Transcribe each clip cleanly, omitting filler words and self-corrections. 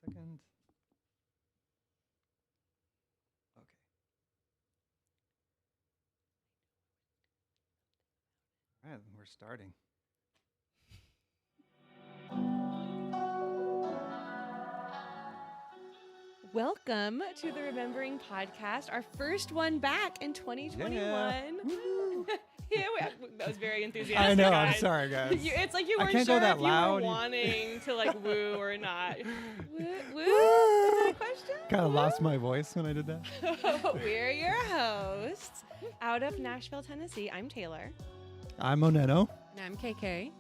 second. Okay. All right, we're starting. Welcome to the Remembering Podcast, our first one back in 2021. Yeah, that was very enthusiastic. I know, guys. I'm sorry, guys. It's like you I weren't can't sure go that if you loud. were wanting to like woo or not. Woo? Woo? Woo! Is that a question? Kind of Woo? lost my voice when I did that. We're your hosts out of Nashville, Tennessee. I'm Taylor. I'm OnenO. And I'm KK.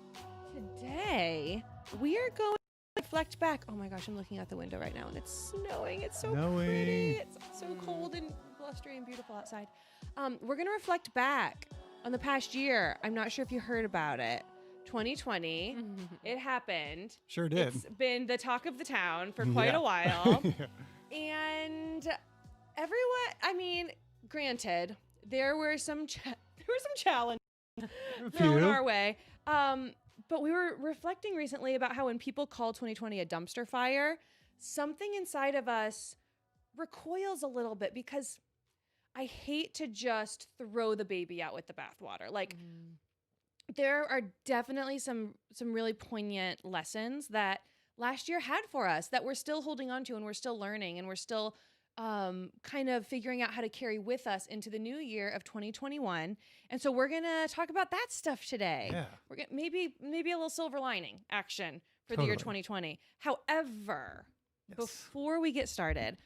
Today, we are going to reflect back. Oh my gosh, I'm looking out the window right now and it's snowing. It's so pretty. It's so cold and blustery and beautiful outside. We're going to reflect back on the past year. I'm not sure if you heard about it. 2020, it happened. Sure did. It's been the talk of the town for quite a while. Yeah. And everyone, I mean, granted, there were some challenges thrown our way. But we were reflecting recently about how when people call 2020 a dumpster fire, something inside of us recoils a little bit because I hate to just throw the baby out with the bathwater. Like, there are definitely some really poignant lessons that last year had for us that we're still holding on to and we're still learning and we're still kind of figuring out how to carry with us into the new year of 2021. And so we're going to talk about that stuff today. Yeah. We're gonna, maybe a little silver lining action for the year 2020. However, before we get started,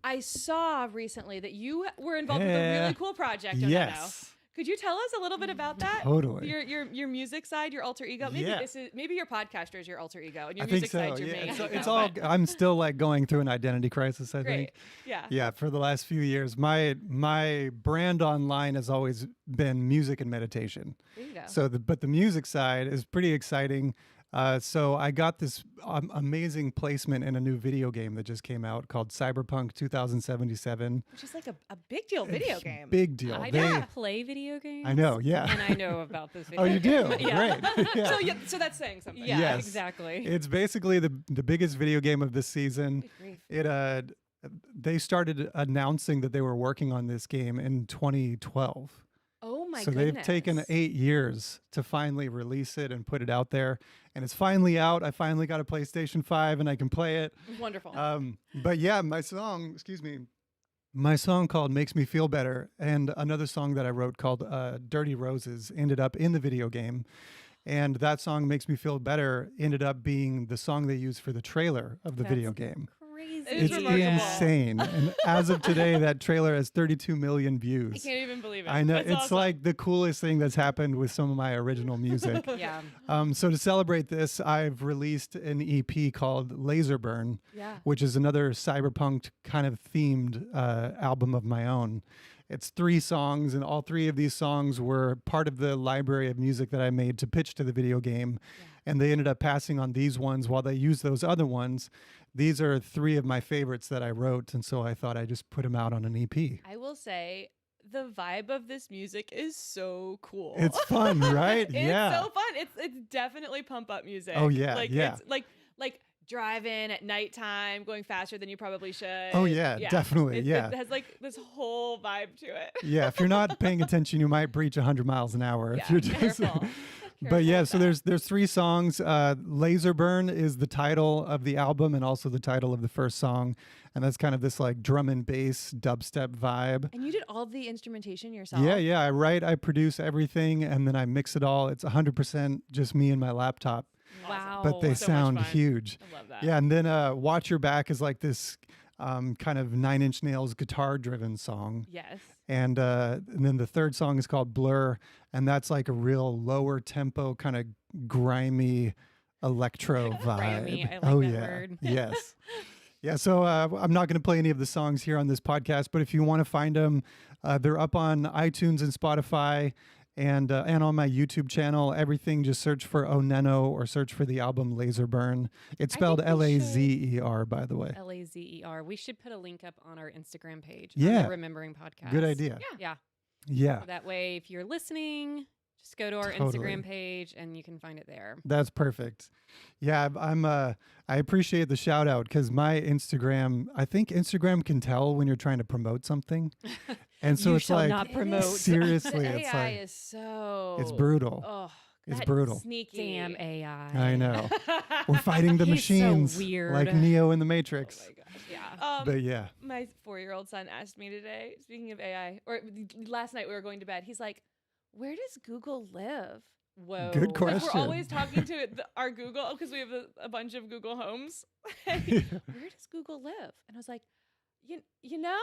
I saw recently that you were involved with a really cool project. Yes. Could you tell us a little bit about that? Totally. Your music side, your alter ego. Maybe your podcaster is your alter ego, and your I music think so. side's your main ego. It's all. I'm still like going through an identity crisis. I Great. think. Yeah. Yeah. For the last few years, my brand online has always been music and meditation. There you go. So but the music side is pretty exciting. So I got this amazing placement in a new video game that just came out called Cyberpunk 2077. Which is like a big deal video game. Big deal. I don't play video games. I know, yeah. And I know about this video Oh, you do? game. Yeah. Great. Yeah. So that's saying something. Yeah, Yes. exactly. It's basically the biggest video game of this season. Good grief. They started announcing that they were working on this game in 2012. Oh my So goodness. they've taken 8 years to finally release it and put it out there. And it's finally out. I finally got a PlayStation 5 and I can play it. Wonderful. But yeah, my song called Makes Me Feel Better and another song that I wrote called Dirty Roses ended up in the video game. And that song, Makes Me Feel Better, ended up being the song they used for the trailer of the video game. Crazy. It's It's remarkable. insane. And as of today, that trailer has 32 million I views. can't even believe it. I know. That's It's awesome. like the coolest thing that's happened with some of my original music. Yeah. So to celebrate this, I've released an EP called Laser Burn, Yeah. which is another cyberpunk kind of themed album of my own. It's 3 songs, and all 3 of these songs were part of the library of music that I made to pitch to the video game. Yeah. And they ended up passing on these ones while they used those other ones. These are 3 of my favorites that I wrote, and so I thought I'd just put them out on an EP. I will say the vibe of this music is so cool. It's fun, right? It's Yeah. so fun. It's definitely pump up music. Oh, yeah, Like yeah. it's like driving at nighttime, going faster than you probably should. Oh, yeah, definitely, It yeah. has like this whole vibe to it. Yeah, if you're not paying attention, you might breach 100 miles an hour. Yeah, if you're just, careful. But yeah, Careful so with there's 3 songs. Laser Burn is the title of the album and also the title of the first song, and that's kind of this like drum and bass dubstep vibe. And you did all the instrumentation yourself? Yeah, I write, I produce everything, and then I mix it all. It's 100% just me and my laptop, Wow. but they so much sound fun. huge. I love that. Yeah, and then Watch Your Back is like this kind of 9 Inch Nails guitar-driven song. Yes. And then the third song is called Blur, and that's like a real lower tempo, kind of grimy electro vibe. Grimy, I like oh that yeah, word. yes, yeah. So I'm not going to play any of the songs here on this podcast, but if you want to find them, they're up on iTunes and Spotify, and on my YouTube channel. Everything, just search for OnenO or search for the album Laser Burn. It's spelled think we should- Lazer, by the way. Lazer. We should put a link up on our Instagram page. Yeah. On the Remembering Podcast. Good idea. Yeah. Yeah. So that way, if you're listening, Just go to our Totally. Instagram page and you can find it there. That's perfect. Yeah, I appreciate the shout out because my Instagram, I think Instagram can tell when you're trying to promote something. And so You it's shall like, not promote. seriously, The it's AI like, is so. it's brutal. Oh, It's that brutal. Sneaky. Damn AI. I know. We're fighting the He's so machines weird. like Neo in the Oh Matrix. my gosh. Yeah. But yeah, My 4-year-old son asked me today, speaking of AI, or last night we were going to bed. He's like, "Where does Google live?" Whoa. Good Because question. we're always talking to our Google because we have a bunch of Google Homes. Where does Google live? And I was like, you know,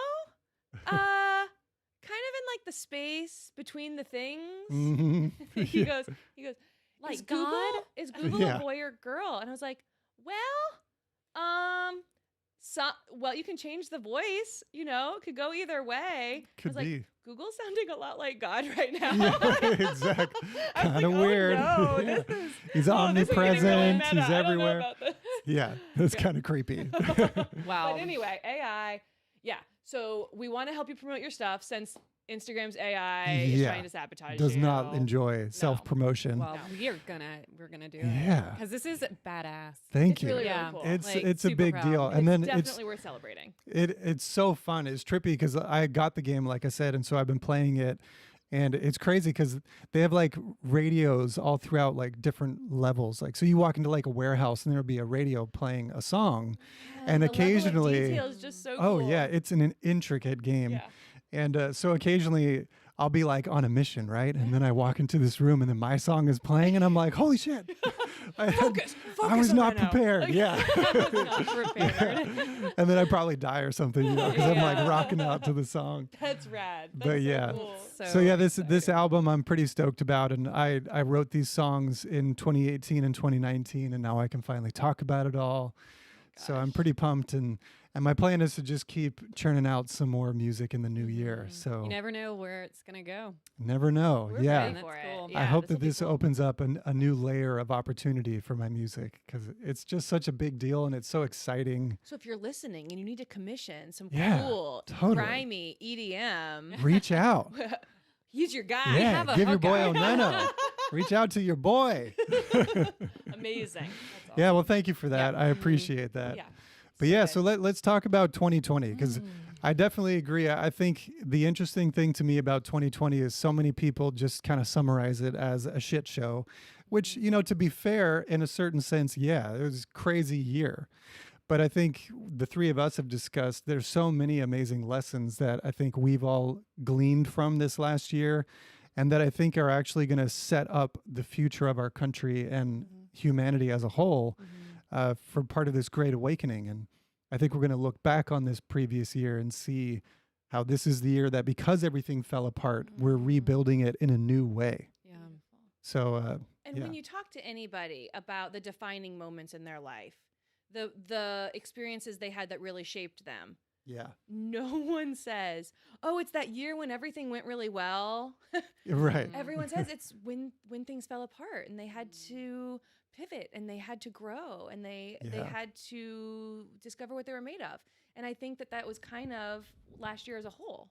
kind of in like the space between the things. Mhm. he goes, Like is Google God? is Google Yeah. a boy or girl? And I was like, well, you can change the voice. It could go either way. I Could was like, be. Google's sounding a lot like God right now. Yeah, exactly. I was Kind of like, weird. Oh, no, Yeah. this is, He's oh, this is getting really omnipresent. meta. He's I don't know everywhere. about this. Yeah, that's kind of creepy. Wow. But anyway, AI. Yeah. So we want to help you promote your stuff since Instagram's AI is Yeah. trying to sabotage Does you. not enjoy self promotion. Well, No. we're gonna do it. Yeah. Because this is badass. Thank It's you. really, Yeah. really cool. It's Like, it's a super big proud. deal, and It's then definitely worth celebrating. it's so fun. It's trippy because I got the game, like I said, and so I've been playing it, and it's crazy because they have like radios all throughout like different levels. Like, so you walk into like a warehouse and there'll be a radio playing a song, and the level of occasionally, detail is just so oh cool. yeah, it's an intricate game. Yeah. And so occasionally I'll be like on a mission, right? And then I walk into this room and then my song is playing and I'm like, holy shit. Focus I was on not that now. prepared. Like- Yeah. Not prepared. And then I probably die or something, because I'm like Yeah. rocking out to the song. That's rad. That's But so yeah. cool. So yeah, this exciting. album I'm pretty stoked about, and I wrote these songs in 2018 and 2019, and now I can finally talk about it all. So I'm pretty pumped, and my plan is to just keep churning out some more music in the new year. So You never know where it's gonna go. never know. We're Yeah. ready That's for it. cool. Yeah, I hope this'll that be this cool. opens up a new layer of opportunity for my music, because it's just such a big deal and it's so exciting. So if you're listening and you need to commission some Yeah, cool, totally. grimy EDM, Reach out. he's your guy. Yeah, have a give your boy hookup. OnenO. Reach out to your boy. Amazing. That's Yeah, well, thank you for that. I Mhm. appreciate that. Yeah. But yeah, so let's talk about 2020, because Mm. I definitely agree. I think the interesting thing to me about 2020 is so many people just kind of summarize it as a shit show, which, to be fair, in a certain sense, yeah, it was a crazy year. But I think the three of us have discussed there's so many amazing lessons that I think we've all gleaned from this last year, and that I think are actually going to set up the future of our country and humanity as a whole for part of this great awakening. And I think we're going to look back on this previous year and see how this is the year that, because everything fell apart, we're rebuilding it in a new way. Yeah. So, And yeah. when you talk to anybody about the defining moments in their life, the experiences they had that really shaped them, yeah, no one says, "Oh, it's that year when everything went really well." right. Everyone says it's when things fell apart and they had to pivot and they had to grow and they Yeah. had to discover what they were made of. And I think that was kind of last year as a whole.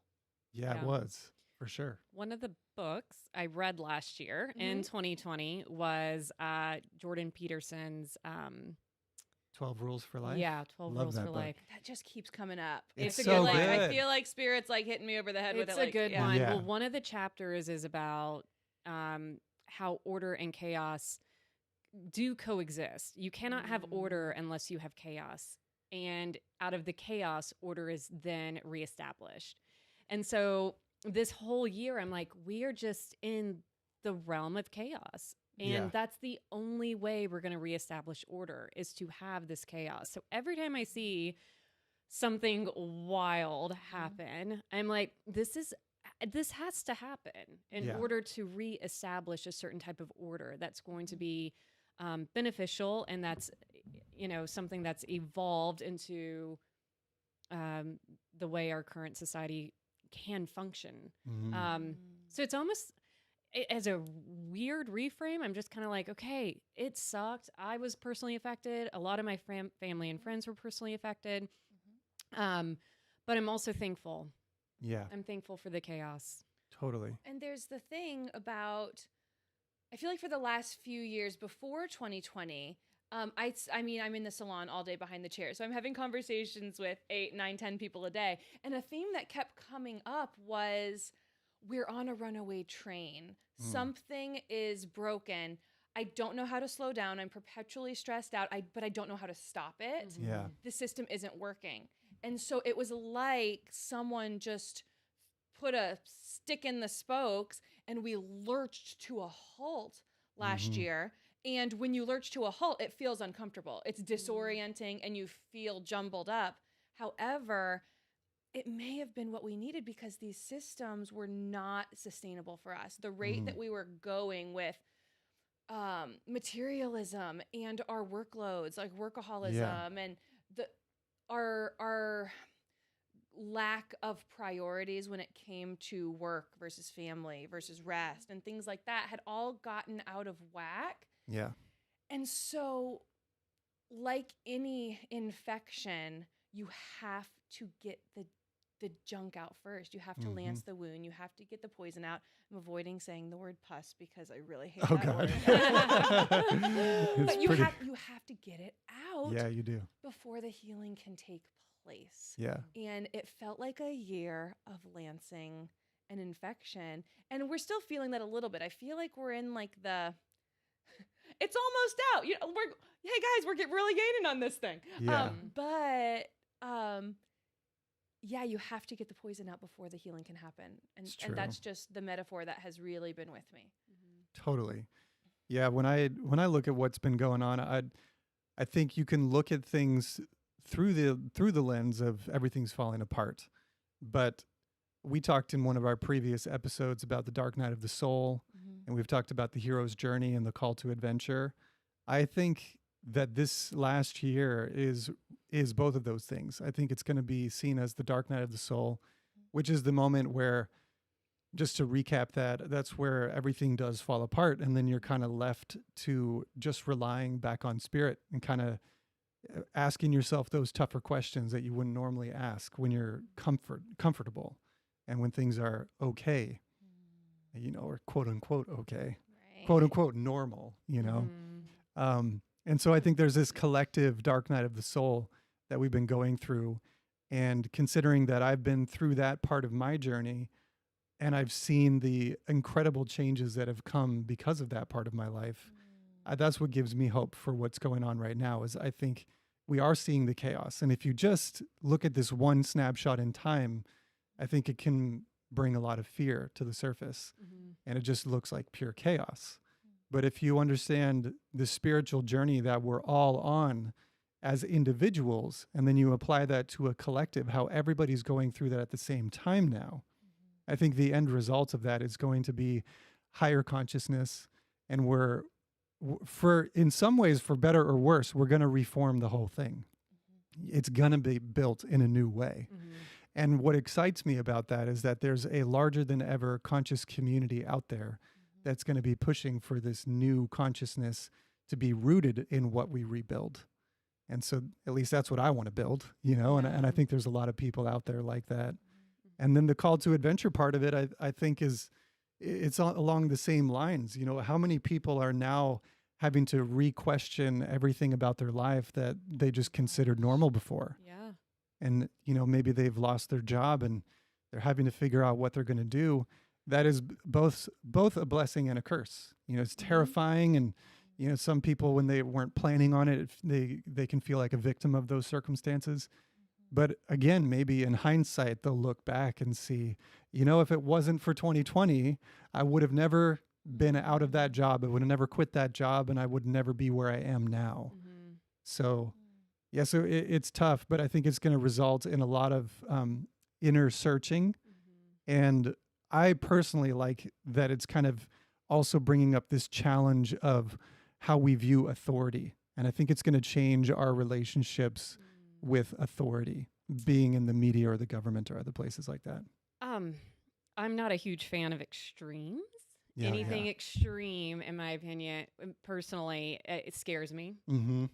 Yeah, it Yeah. was for sure. One of the books I read last year in 2020 was Jordan Peterson's 12 Rules for Life. 12 Love Rules that for book. Life. That just keeps coming up. It's a so good, I good. feel like Spirit's like hitting me over the head with It's it. a like, good yeah. one. Yeah. Well, one of the chapters is about how order and chaos do coexist. You cannot have order unless you have chaos. And out of the chaos, order is then reestablished. And so this whole year, I'm like, we are just in the realm of chaos. And Yeah. that's the only way we're going to reestablish order, is to have this chaos. So every time I see something wild happen, I'm like, this has to happen in Yeah. order to reestablish a certain type of order that's going to be beneficial, and that's something that's evolved into the way our current society can function. Mhm. So it's almost as a weird reframe. I'm just kind of like, okay, it sucked. I was personally affected. A lot of my family and friends were personally affected. But I'm also thankful. Yeah, I'm thankful for the chaos. totally. And there's the thing about I feel like for the last few years before 2020, I mean, I'm in the salon all day behind the chair. So I'm having conversations with 8, 9, 10 people a day. And a theme that kept coming up was we're on a runaway train. Something is broken. I don't know how to slow down. I'm perpetually stressed out, but I don't know how to stop it. Yeah. The system isn't working. And so it was like someone just put a stick in the spokes and we lurched to a halt last year. And when you lurch to a halt, it feels uncomfortable. It's disorienting and you feel jumbled up. However, it may have been what we needed because these systems were not sustainable for us. The rate that we were going with materialism and our workloads, like workaholism, and our lack of priorities when it came to work versus family versus rest and things like that had all gotten out of whack. Yeah. And so, like any infection, you have to get the junk out first. You have to lance the wound. You have to get the poison out. I'm avoiding saying the word pus because I really hate that word. But you have to get it out. Yeah, you do. Before the healing can take place. Yeah. And it felt like a year of lancing an infection. And we're still feeling that a little bit. I feel like we're in like it's almost out. You know, hey guys, we're really gaining on this thing. Yeah. Yeah, you have to get the poison out before the healing can happen. And that's just the metaphor that has really been with me. Totally. Yeah, when I look at what's been going on, I think you can look at things through the lens of everything's falling apart. But we talked in one of our previous episodes about the dark night of the soul, and we've talked about the hero's journey and the call to adventure. I think that this last year is both of those things. I think it's going to be seen as the dark night of the soul, which is the moment where, just to recap that's where everything does fall apart. And then you're kind of left to just relying back on spirit and kind of asking yourself those tougher questions that you wouldn't normally ask when you're comfortable and when things are okay, or quote unquote okay, right. Quote unquote normal, and so I think there's this collective dark night of the soul that we've been going through. And considering that I've been through that part of my journey and I've seen the incredible changes that have come because of that part of my life, that's what gives me hope for what's going on right now. Is I think we are seeing the chaos. And if you just look at this one snapshot in time, I think it can bring a lot of fear to the surface. And it just looks like pure chaos. But if you understand the spiritual journey that we're all on as individuals, and then you apply that to a collective, how everybody's going through that at the same time now, I think the end result of that is going to be higher consciousness. And in some ways, for better or worse, we're going to reform the whole thing. It's going to be built in a new way. And what excites me about that is that there's a larger than ever conscious community out there that's going to be pushing for this new consciousness to be rooted in what we rebuild. And so at least that's what I want to build, and I think there's a lot of people out there like that. And then the call to adventure part of it, I think it's along the same lines. How many people are now having to re-question everything about their life that they just considered normal before? Yeah. And, maybe they've lost their job and they're having to figure out what they're going to do. That is both a blessing and a curse. It's terrifying. And, some people, when they weren't planning on it, they can feel like a victim of those circumstances. But again, maybe in hindsight, they'll look back and see, if it wasn't for 2020, I would have never been out of that job. I would have never quit that job, and I would never be where I am now. So, so it's tough, but I think it's going to result in a lot of inner searching. And I personally like that it's kind of also bringing up this challenge of how we view authority. And I think it's going to change our relationships with authority, being in the media or the government or other places like that. I'm not a huge fan of extremes. Anything extreme, in my opinion, personally, it scares me.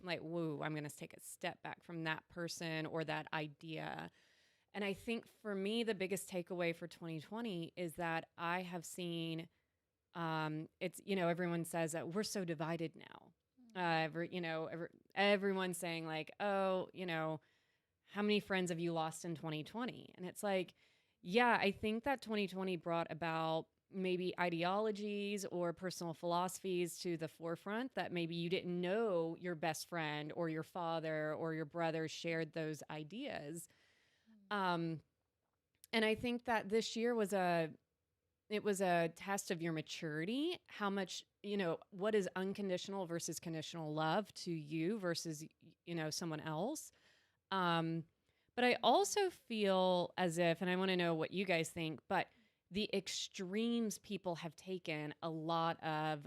Like, whoa, I'm going to take a step back from that person or that idea. And I think for me, the biggest takeaway for 2020 is that I have seen It's, everyone says that we're so divided now. Everyone's saying like, oh, how many friends have you lost in 2020? And it's like, yeah, I think that 2020 brought about maybe ideologies or personal philosophies to the forefront that maybe you didn't know your best friend or your father or your brother shared those ideas. And I think that this year was a test of your maturity, how much, what is unconditional versus conditional love to you versus, someone else. But I also feel as if, and I want to know what you guys think, but the extremes people have taken a lot of,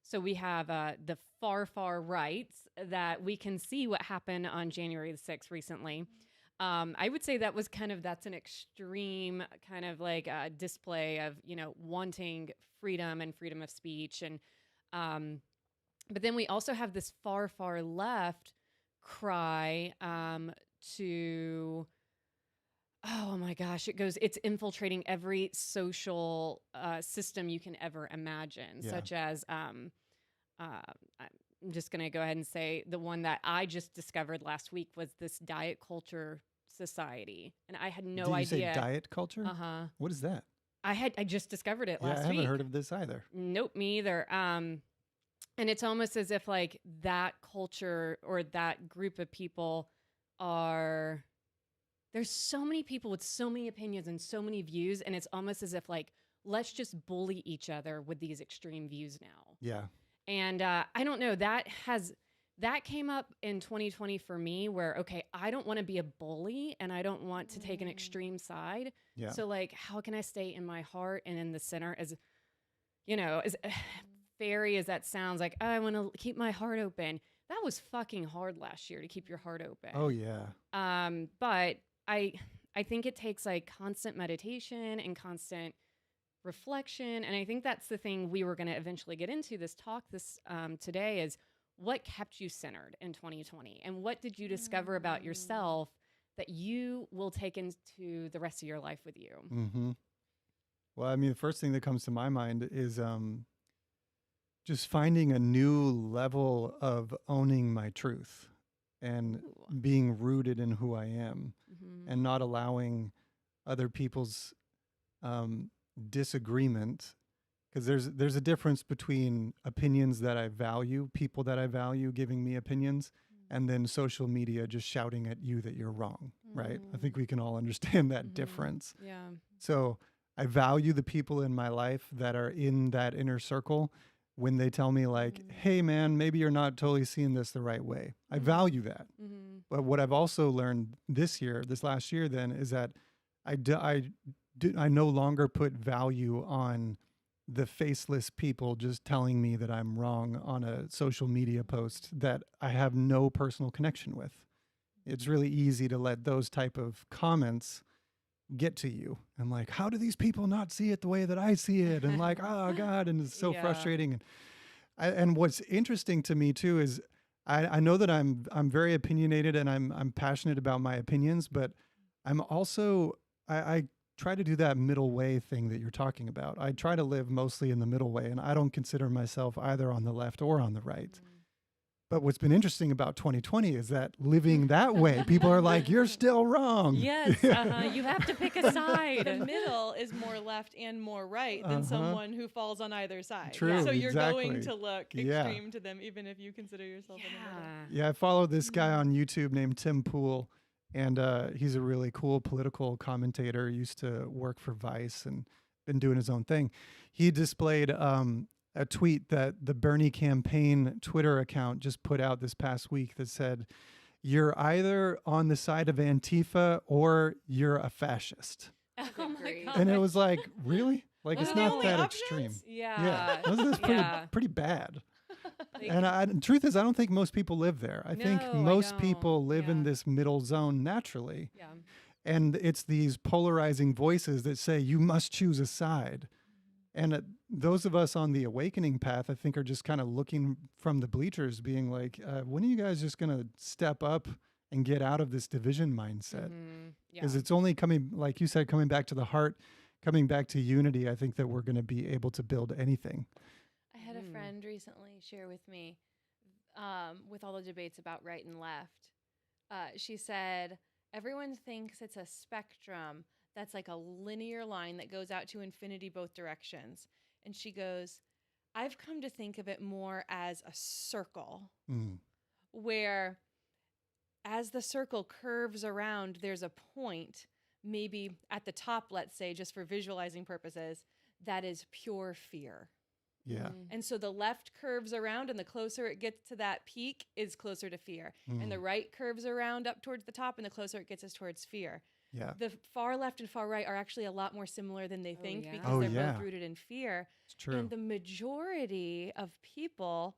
so we have the far rights that we can see what happened on January the 6th recently. I would say that's an extreme kind of like a display of, wanting freedom and freedom of speech. And, but then we also have this far left cry, to, oh my gosh, it's infiltrating every social, system you can ever imagine, such as, I'm just going to go ahead and say the one that I just discovered last week was this diet culture society. And I had no idea. Did you say diet culture? Uh-huh. What is that? I just discovered it last week. I haven't heard of this either. Nope, me either. And it's almost as if like that culture or that group of people there's so many people with so many opinions and so many views. And it's almost as if like, let's just bully each other with these extreme views now. Yeah. And I don't know, that came up in 2020 for me where, okay, I don't want to be a bully and I don't want to take an extreme side. Yeah. So like, how can I stay in my heart and in the center as, as fairy as that sounds, like, oh, I want to keep my heart open. That was fucking hard last year to keep your heart open. Oh yeah. But I think it takes like constant meditation and constant reflection. And I think that's the thing we were going to eventually get into this talk today is what kept you centered in 2020 and what did you discover about yourself that you will take into the rest of your life with you? Mm-hmm. Well, I mean, the first thing that comes to my mind is just finding a new level of owning my truth and being rooted in who I am and not allowing other people's disagreement, because there's a difference between opinions that I value, people that I value giving me opinions, and then social media just shouting at you that you're wrong, right? I think we can all understand that difference. Yeah. So I value the people in my life that are in that inner circle when they tell me like, hey man, maybe you're not totally seeing this the right way. I value that. But what I've also learned this last year then, is that I no longer put value on the faceless people just telling me that I'm wrong on a social media post that I have no personal connection with. It's really easy to let those type of comments get to you. And like, how do these people not see it the way that I see it? And like, oh God, and it's so frustrating. And what's interesting to me too is I know that I'm very opinionated and I'm passionate about my opinions, but I'm also I try to do that middle way thing that you're talking about. I try to live mostly in the middle way, and I don't consider myself either on the left or on the right. But what's been interesting about 2020 is that living that way, people are like, you're still wrong. Yes, you have to pick a side. The middle is more left and more right than someone who falls on either side. True, so you're exactly. going to look extreme to them, even if you consider yourself in the middle. Yeah, I follow this guy on YouTube named Tim Pool, and he's a really cool political commentator, used to work for Vice and been doing his own thing. He displayed a tweet that the Bernie campaign Twitter account just put out this past week that said, you're either on the side of Antifa or you're a fascist. Oh my God. And it was like, really? Like, Those it's are the not only that options? extreme. Yeah. This is pretty bad. And truth is, I don't think most people live there. I think most people live in this middle zone naturally. Yeah. And it's these polarizing voices that say, you must choose a side. And those of us on the awakening path, I think, are just kind of looking from the bleachers being like, when are you guys just going to step up and get out of this division mindset? Because it's only coming, like you said, coming back to the heart, coming back to unity, I think that we're going to be able to build anything. I had a friend recently share with me, with all the debates about right and left. She said, everyone thinks it's a spectrum that's like a linear line that goes out to infinity both directions. And she goes, I've come to think of it more as a circle, where as the circle curves around, there's a point, maybe at the top, let's say, just for visualizing purposes, that is pure fear. Yeah. And so the left curves around, and the closer it gets to that peak is closer to fear. And the right curves around up towards the top, and the closer it gets is towards fear. Yeah. The far left and far right are actually a lot more similar than they think, because Oh, they're yeah. both rooted in fear. It's true. And the majority of people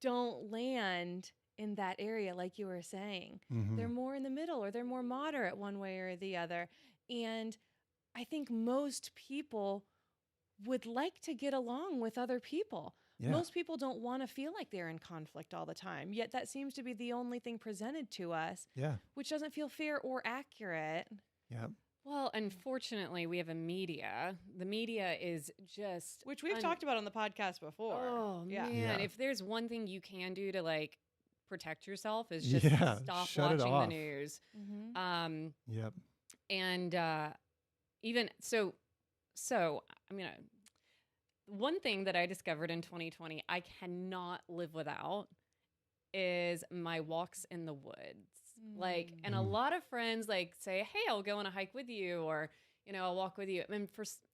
don't land in that area, like you were saying. They're more in the middle, or they're more moderate one way or the other. And I think most people would like to get along with other people. Yeah. Most people don't want to feel like they're in conflict all the time, yet that seems to be the only thing presented to us, Yeah. which doesn't feel fair or accurate. Yeah. Well, unfortunately, we have a media. The media is just... Which we've talked about on the podcast before. Oh, Yeah. man. Yeah. If there's one thing you can do to, like, protect yourself is just Yeah, stop shut it watching the off. news. Mm-hmm. Yep. And even... So, I mean... One thing that I discovered in 2020 I cannot live without is my walks in the woods. Like, and a lot of friends like say, hey, I'll go on a hike with you, or, you know, I'll walk with you. I mean,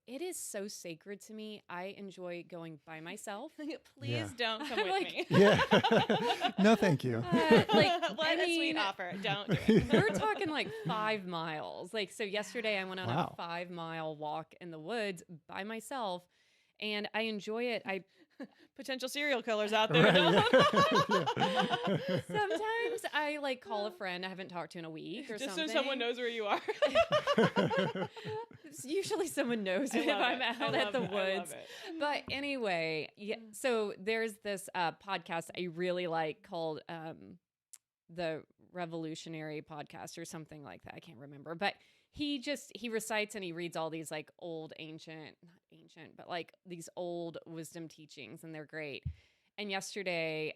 it is so sacred to me. I enjoy going by myself. Please don't come with Like- me. Yeah. No, thank you. What a sweet offer. Don't do it. We're talking like 5 miles. Like, so yesterday I went on Wow. a 5-mile walk in the woods by myself, and I enjoy it. Potential serial killers out there. Right, Don't- yeah. Sometimes I like call a friend I haven't talked to in a week or Just something. so someone knows where you are. Usually someone knows I if love I'm it. out I at the love it. I love woods. it. But anyway, yeah. So there's this podcast I really like called the Revolutionary Podcast or something like that. I can't remember. But he recites and he reads all these like old not ancient, but like these old wisdom teachings, and they're great. And yesterday,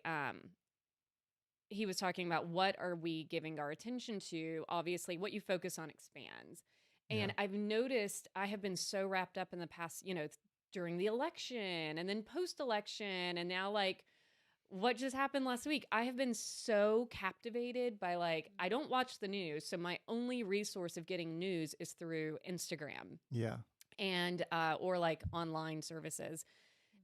he was talking about what are we giving our attention to? Obviously, what you focus on expands. And I've noticed I have been so wrapped up in the past, you know, during the election and then post-election, and now like what just happened last week. I have been so captivated by like, I don't watch the news. So my only resource of getting news is through Instagram Yeah. and, or like online services.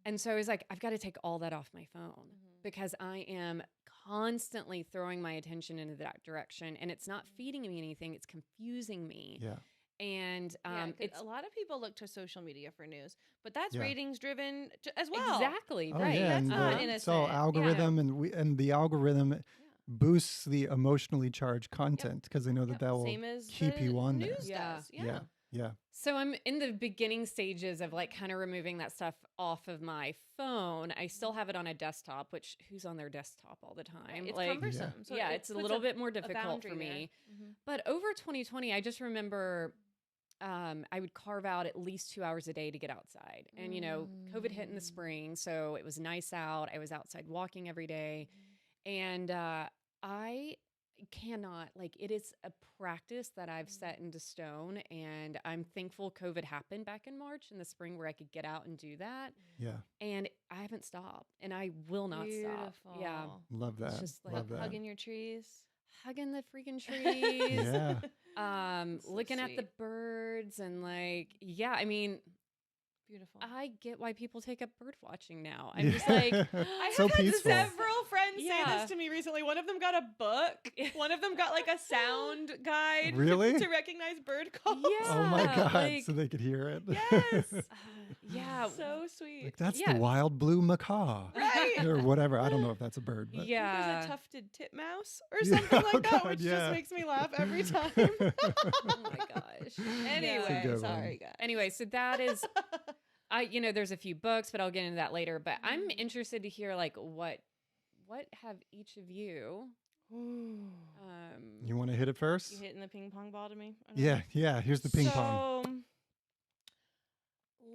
And so I was like, I've got to take all that off my phone because I am constantly throwing my attention into that direction, and it's not feeding me anything. It's confusing me. Yeah. And it's a lot of people look to social media for news, but that's Yeah. ratings driven as well. exactly Oh, right. yeah. That's And not it's all innocent. algorithm, and the algorithm boosts the emotionally charged content because they know that Yep. that will Same as keep the you on there. news Yeah. does. Yeah. Yeah. So I'm in the beginning stages of like kind of removing that stuff off of my phone. I still have it on a desktop, which who's on their desktop all the time? It's like, cumbersome. So yeah, it it's a puts little bit more difficult boundary for there. me. Mhm. But over 2020, I just remember I would carve out at least 2 hours a day to get outside. And, you know, COVID hit in the spring, so it was nice out. I was outside walking every day. And I cannot, like, it is a practice that I've set into stone. And I'm thankful COVID happened back in March in the spring where I could get out and do that. Yeah. And I haven't stopped, and I will not stop. Yeah. Beautiful. Love that. just like Love that. Hugging your trees. Hugging the freaking trees. Yeah. So Looking at the sweet. birds and like, yeah, I mean, Beautiful. I get why people take up bird watching now. I'm just like, I have so had peaceful. several friends say Yeah. this to me recently. One of them got a book. One of them got like a sound guide Really? to recognize bird calls. Yeah. Oh my God. like- so they could hear it. Yes. yeah, So sweet. Like, that's Yeah. the wild blue macaw. Right. Or whatever. I don't know if that's a bird. But yeah. There's a tufted titmouse or Yeah, something oh like that, God, which yeah. just makes me laugh every time. Oh my gosh. Anyway, good one. sorry guys. Anyway, so that is, you know, there's a few books, but I'll get into that later. But I'm interested to hear like what have each of you? you want to hit it first? You hitting the ping pong ball to me? I don't Yeah. know. Yeah. Here's the ping pong. So,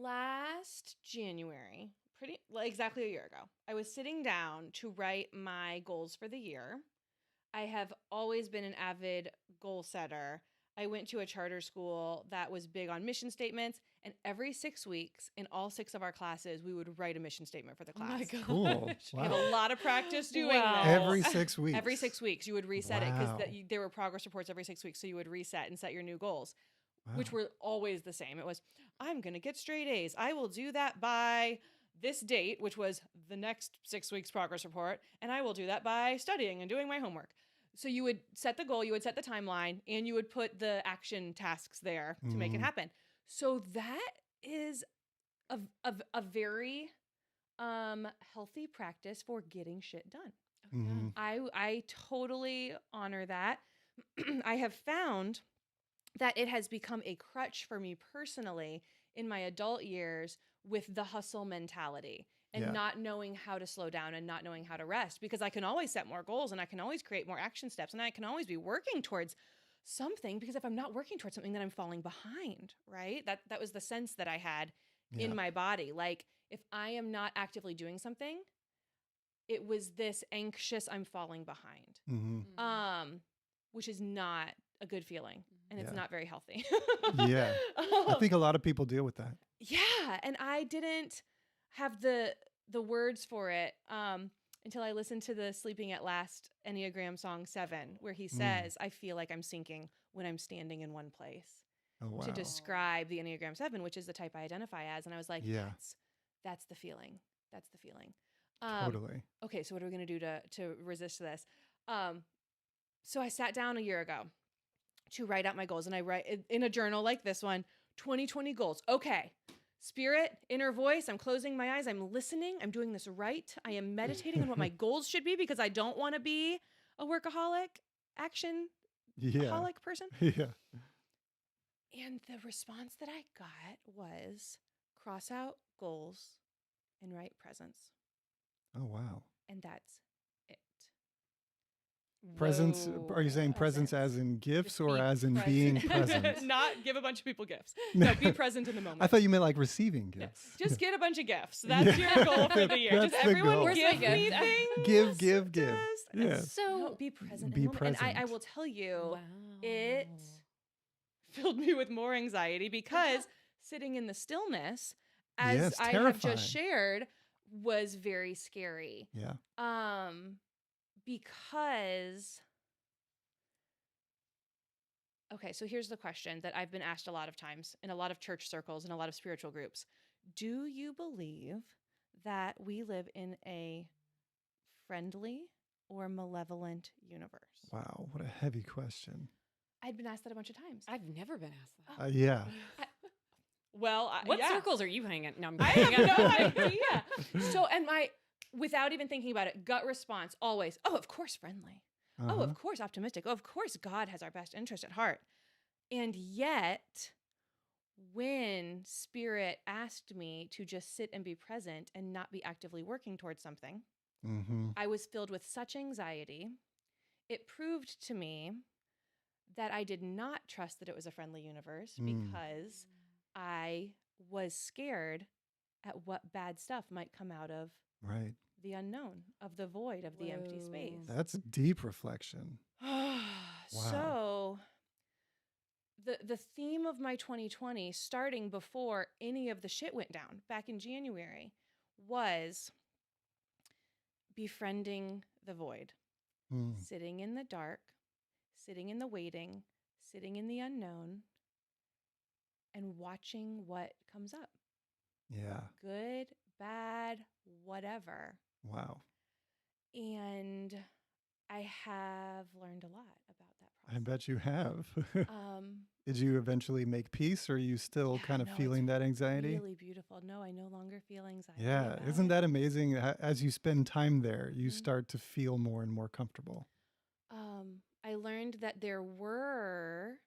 Last January, exactly a year ago, I was sitting down to write my goals for the year. I have always been an avid goal setter. I went to a charter school that was big on mission statements, and every 6 weeks in all 6 of our classes, we would write a mission statement for the class. Oh my gosh. Cool. I had Wow. a lot of practice doing Wow. this. Every 6 weeks. Every 6 weeks, you would reset it Wow. because there were progress reports every 6 weeks. So you would reset and set your new goals, Wow. which were always the same. It was, I'm going to get straight A's. I will do that by this date, which was the next 6 weeks progress report. And I will do that by studying and doing my homework. So you would set the goal, you would set the timeline, and you would put the action tasks there to make it happen. So that is a very healthy practice for getting shit done. Mhm. I totally honor that. I have found that it has become a crutch for me personally in my adult years with the hustle mentality and Yeah. not knowing how to slow down and not knowing how to rest, because I can always set more goals and I can always create more action steps and I can always be working towards something, because if I'm not working towards something, then I'm falling behind, right? That was the sense that I had Yeah. in my body. Like, if I am not actively doing something, it was this anxious, I'm falling behind, Mhm. which is not a good feeling, and it's Yeah. not very healthy. Yeah. I think a lot of people deal with that. Yeah, and I didn't have the words for it until I listened to the Sleeping at Last Enneagram song 7, where he says, I feel like I'm sinking when I'm standing in one place, Oh, wow. to describe the Enneagram 7, which is the type I identify as. And I was like, Yeah. that's the feeling. That's the feeling. Totally. Okay, so what are we going to do to resist this? So I sat down a year ago to write out my goals, and I write in a journal like this one, 2020 goals. Okay. Spirit, inner voice, I'm closing my eyes. I'm listening. I'm doing this right. I am meditating on what my goals should be, because I don't want to be a workaholic, action Yeah. holic person. Yeah. And the response that I got was cross out goals and write presents. Oh, wow. And that's it. Presents. Whoa. Are you saying presents as in gifts Just or be as in present. being present? Not give a bunch of people gifts. No, be present in the moment. I thought you meant like receiving Yeah. gifts. Just get a bunch of gifts. That's Yeah. your goal for the year. That's Just the everyone goal. Where's give my me gift? things. Give. Just- Yeah. So No, be present Be in the moment. And I present. will tell you, wow. it filled me with more anxiety, because sitting in the stillness, as Yes, I have terrifying. just shared, was very scary. Yeah. Because okay, so here's the question that I've been asked a lot of times in a lot of church circles and a lot of spiritual groups. Do you believe that we live in a friendly or malevolent universe? Wow. What a heavy question. I'd been asked that a bunch of times. I've never been asked that. Yeah. Well, What yeah. circles are you hanging? No, I'm I kidding. have no idea. So, and without even thinking about it, gut response always, oh, of course, friendly. Oh, Uh-huh. of course, optimistic. Oh, of course, God has our best interest at heart. And yet, when Spirit asked me to just sit and be present and not be actively working towards something, Mm-hmm. I was filled with such anxiety. It proved to me that I did not trust that it was a friendly universe, because I was scared at what bad stuff might come out of Right. the unknown, of the void, of the empty space. Whoa. That's deep reflection. So the theme of my 2020, starting before any of the shit went down back in January, was befriending the void, Mm. sitting in the dark, sitting in the waiting, sitting in the unknown, and watching what comes up. Yeah. Good, bad, whatever. Wow. And I have learned a lot about that I process. bet you have. Um, Did you eventually make peace, or are you still Yeah, kind of no, feeling it's that anxiety? really beautiful. No, I no longer feel anxiety. Yeah. about Isn't it. that amazing? As you spend time there, you Mhm. start to feel more and more comfortable. I learned that there were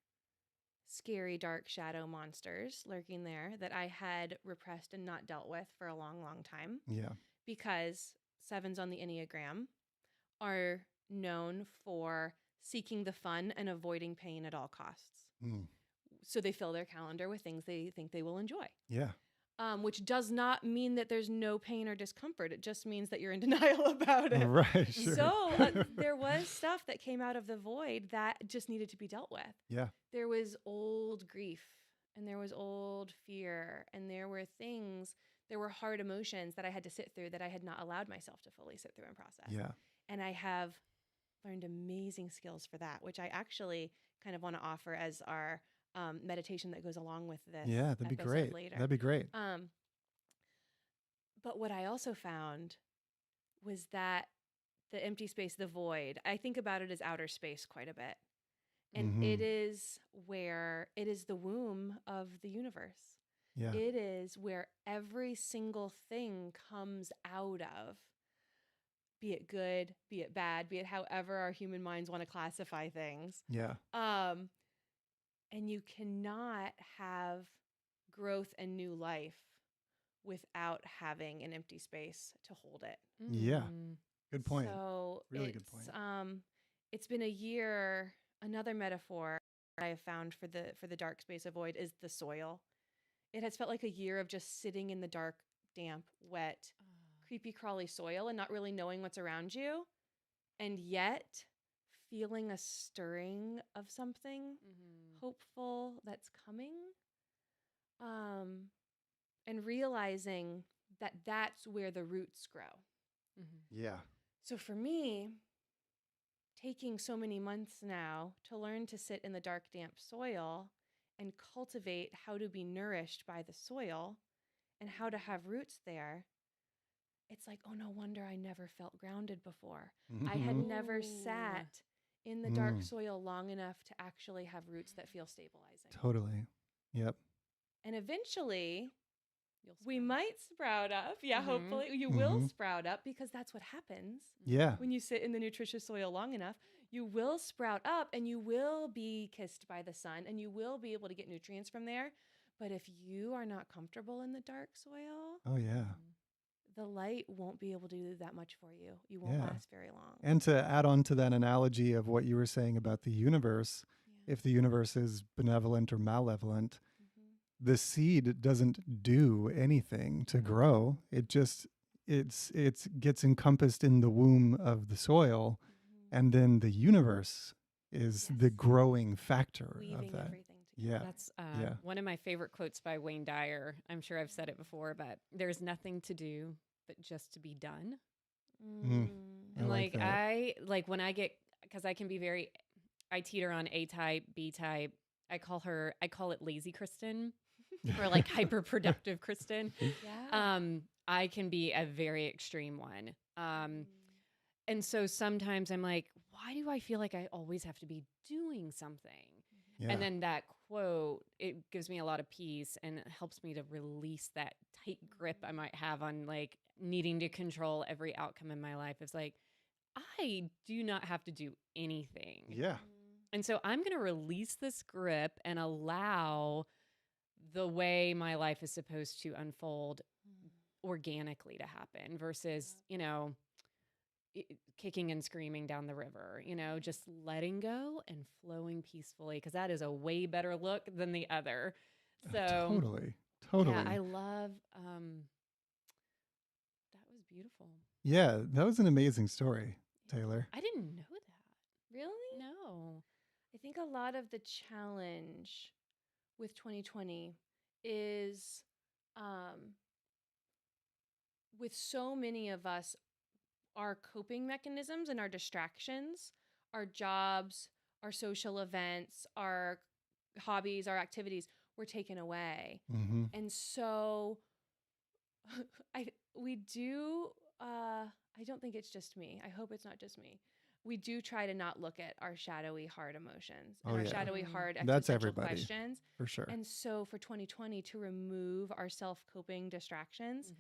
scary, dark shadow monsters lurking there that I had repressed and not dealt with for a long, long time, Yeah. because 7s on the Enneagram are known for seeking the fun and avoiding pain at all costs. Mm. So they fill their calendar with things they think they will enjoy. Yeah. which does not mean that there's no pain or discomfort. It just means that you're in denial about it. Right. Sure. So there was stuff that came out of the void that just needed to be dealt with. Yeah. There was old grief, and there was old fear, and there were hard emotions that I had to sit through that I had not allowed myself to fully sit through and process. Yeah. And I have learned amazing skills for that, which I actually kind of want to offer as our meditation that goes along with this. Yeah, that'd be great. Later. That'd be great. But what I also found was that the empty space, the void, I think about it as outer space quite a bit. And it is the womb of the universe. Yeah. It is where every single thing comes out of, be it good, be it bad, be it however our human minds want to classify things. Yeah. And you cannot have growth and new life without having an empty space to hold it. Yeah. Good point. So really good point. It's been a year. Another metaphor I have found for the dark space of void is the soil. It has felt like a year of just sitting in the dark, damp, wet, creepy, crawly soil and not really knowing what's around you, and yet feeling a stirring of something hopeful that's coming, and realizing that that's where the roots grow. Yeah. So for me, taking so many months now to learn to sit in the dark, damp soil and cultivate how to be nourished by the soil and how to have roots there, it's like, oh, no wonder I never felt grounded before. I had never sat in the dark soil long enough to actually have roots that feel stabilizing. Totally. Yep. And eventually, we might sprout up. Yeah, hopefully you will sprout up, because that's what happens. Yeah. When you sit in the nutritious soil long enough, you will sprout up and you will be kissed by the sun and you will be able to get nutrients from there. But if you are not comfortable in the dark soil, Oh, yeah. the light won't be able to do that much for you. You won't last very long. And to add on to that analogy of what you were saying about the universe, if the universe is benevolent or malevolent, the seed doesn't do anything to grow. It just it's gets encompassed in the womb of the soil, and then the universe is the growing factor Weaving of that. everything together. That's one of my favorite quotes by Wayne Dyer. I'm sure I've said it before, but there's nothing to do but just to be done. And when I get, because I can be very, I teeter on A type, B type. I call it lazy Kristen. Or like hyper productive Kristen. I can be a very extreme one. And so sometimes I'm like, why do I feel like I always have to be doing something? Yeah. And then that quote, it gives me a lot of peace and it helps me to release that tight grip I might have on like needing to control every outcome in my life. It's like, I do not have to do anything. Yeah. And so I'm going to release this grip and allow the way my life is supposed to unfold organically to happen versus, kicking and screaming down the river, just letting go and flowing peacefully, because that is a way better look than the other. So Totally. Yeah, I love, that was beautiful. Yeah, that was an amazing story, Taylor. I didn't know that. Really? No. I think a lot of the challenge with 2020 is with so many of us, our coping mechanisms and our distractions, our jobs, our social events, our hobbies, our activities were taken away. And so I don't think it's just me. I hope it's not just me. We do try to not look at our shadowy, hard emotions and our shadowy, hard existential questions. For sure. And so for 2020, to remove our self-coping distractions,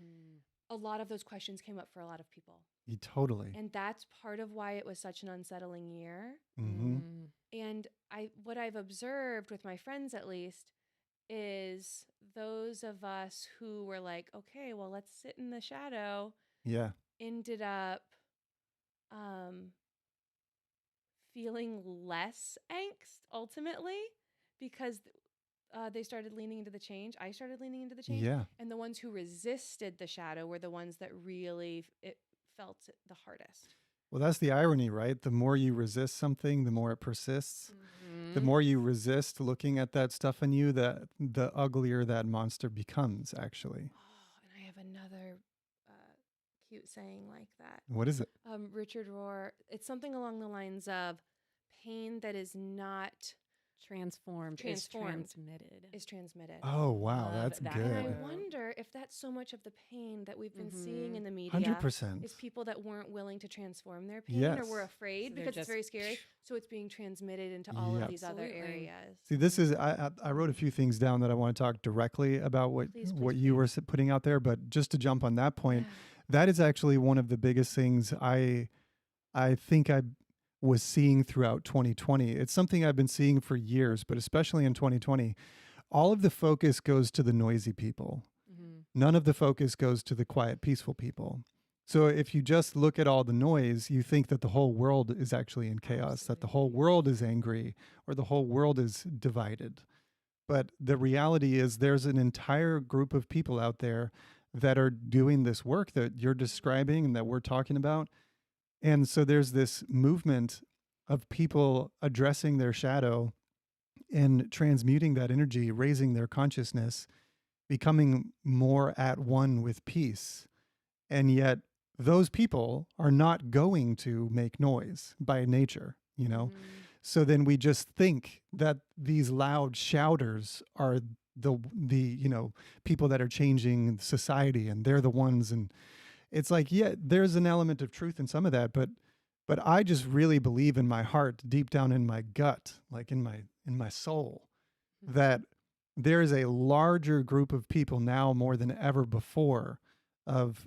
a lot of those questions came up for a lot of people. Totally. And that's part of why it was such an unsettling year. And what I've observed with my friends, at least, is those of us who were like, okay, well, let's sit in the shadow. Yeah. Ended up feeling less angst ultimately, because they started leaning into the change. I started leaning into the change. Yeah. And the ones who resisted the shadow were the ones that really felt it the hardest. Well, that's the irony, right? The more you resist something, the more it persists. The Mhm. more you resist looking at that stuff in you, the uglier that monster becomes, actually. Oh, and I have another cute saying like that. What is it? Richard Rohr, it's something along the lines of pain that is not Transformed is transmitted. is transmitted. Oh, wow. Love That's that And I good. quote. wonder if that's so much of the pain that we've been seeing Mhm. in the media 100%. is people that weren't willing to transform their pain or Yes. were afraid So they're because it's just- very scary. So it's being transmitted into all Yep. of these other Absolutely. areas. See, this is I wrote a few things down that I want to talk directly about what Please, what please, you please. were putting out there, but just to jump on that point, Yeah. that is actually one of the biggest things I think I was seeing throughout 2020. It's something I've been seeing for years, but especially in 2020, all of the focus goes to the noisy people. Mhm. None of the focus goes to the quiet, peaceful people. So if you just look at all the noise, you think that the whole world is actually in chaos, that the whole Absolutely. world is angry, or the whole world is divided. But the reality is there's an entire group of people out there that are doing this work that you're describing and that we're talking about. And so there's this movement of people addressing their shadow and transmuting that energy, raising their consciousness, becoming more at one with peace. And yet those people are not going to make noise by nature, you know? Mhm. So then we just think that these loud shouters are the people that are changing society and they're the ones. And it's like, yeah, there's an element of truth in some of that, but I just really believe in my heart, deep down in my gut, like in my soul, that there is a larger group of people now more than ever before of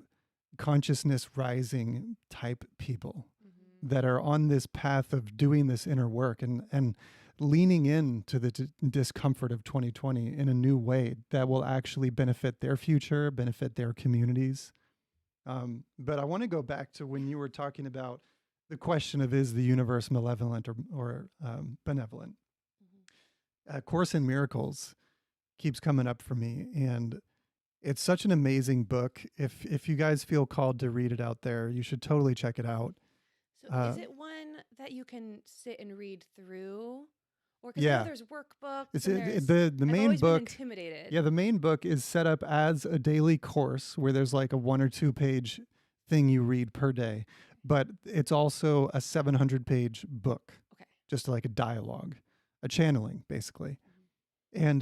consciousness rising type people Mhm. that are on this path of doing this inner work and leaning into the discomfort of 2020 in a new way that will actually benefit their future, benefit their communities. But I want to go back to when you were talking about the question of is the universe malevolent or benevolent? Course in Miracles keeps coming up for me, and it's such an amazing book. If you guys feel called to read it out there, you should totally check it out. So is it one that you can sit and read through? Or because Yeah. there's workbooks It's and the I've main always been book. intimidated. Yeah, the main book is set up as a daily course where there's like a 1 or 2 page thing you read per day, but it's also a 700-page book, Okay. just like a dialogue, a channeling basically. And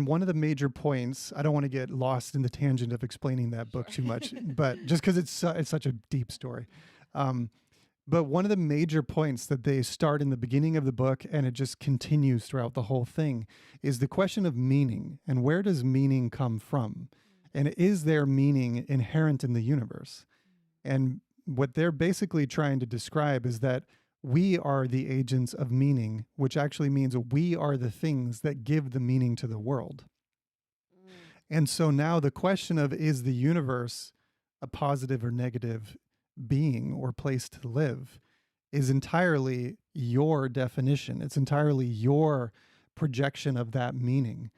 one of the major points, I don't want to get lost in the tangent of explaining that book too much, but just because it's such a deep story. But one of the major points that they start in the beginning of the book and it just continues throughout the whole thing is the question of meaning and where does meaning come from? And is there meaning inherent in the universe? And what they're basically trying to describe is that we are the agents of meaning, which actually means we are the things that give the meaning to the world. And so now the question of is the universe a positive or negative being or place to live is entirely your definition. It's entirely your projection of that meaning.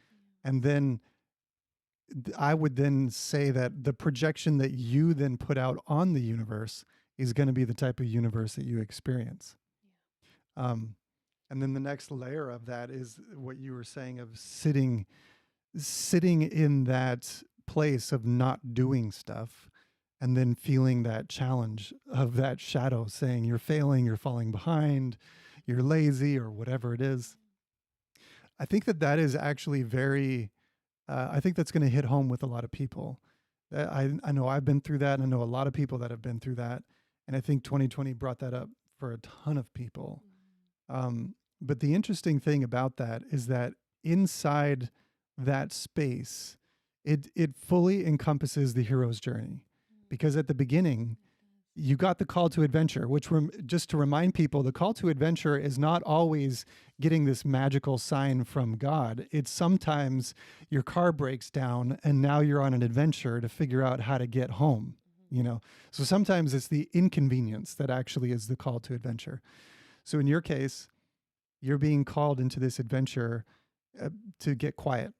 And then I would then say that the projection that you then put out on the universe is going to be the type of universe that you experience. And then the next layer of that is what you were saying of sitting in that place of not doing stuff and then feeling that challenge of that shadow saying you're failing, you're falling behind, you're lazy, or whatever it is. I think that is actually very, I think that's going to hit home with a lot of people. I know I've been through that, and I know a lot of people that have been through that. And I think 2020 brought that up for a ton of people. But the interesting thing about that is that inside that space, it fully encompasses the hero's journey. Because at the beginning, you got the call to adventure, which just to remind people, the call to adventure is not always getting this magical sign from God. It's sometimes your car breaks down and now you're on an adventure to figure out how to get home, you know? So sometimes it's the inconvenience that actually is the call to adventure. So in your case, you're being called into this adventure to get quiet.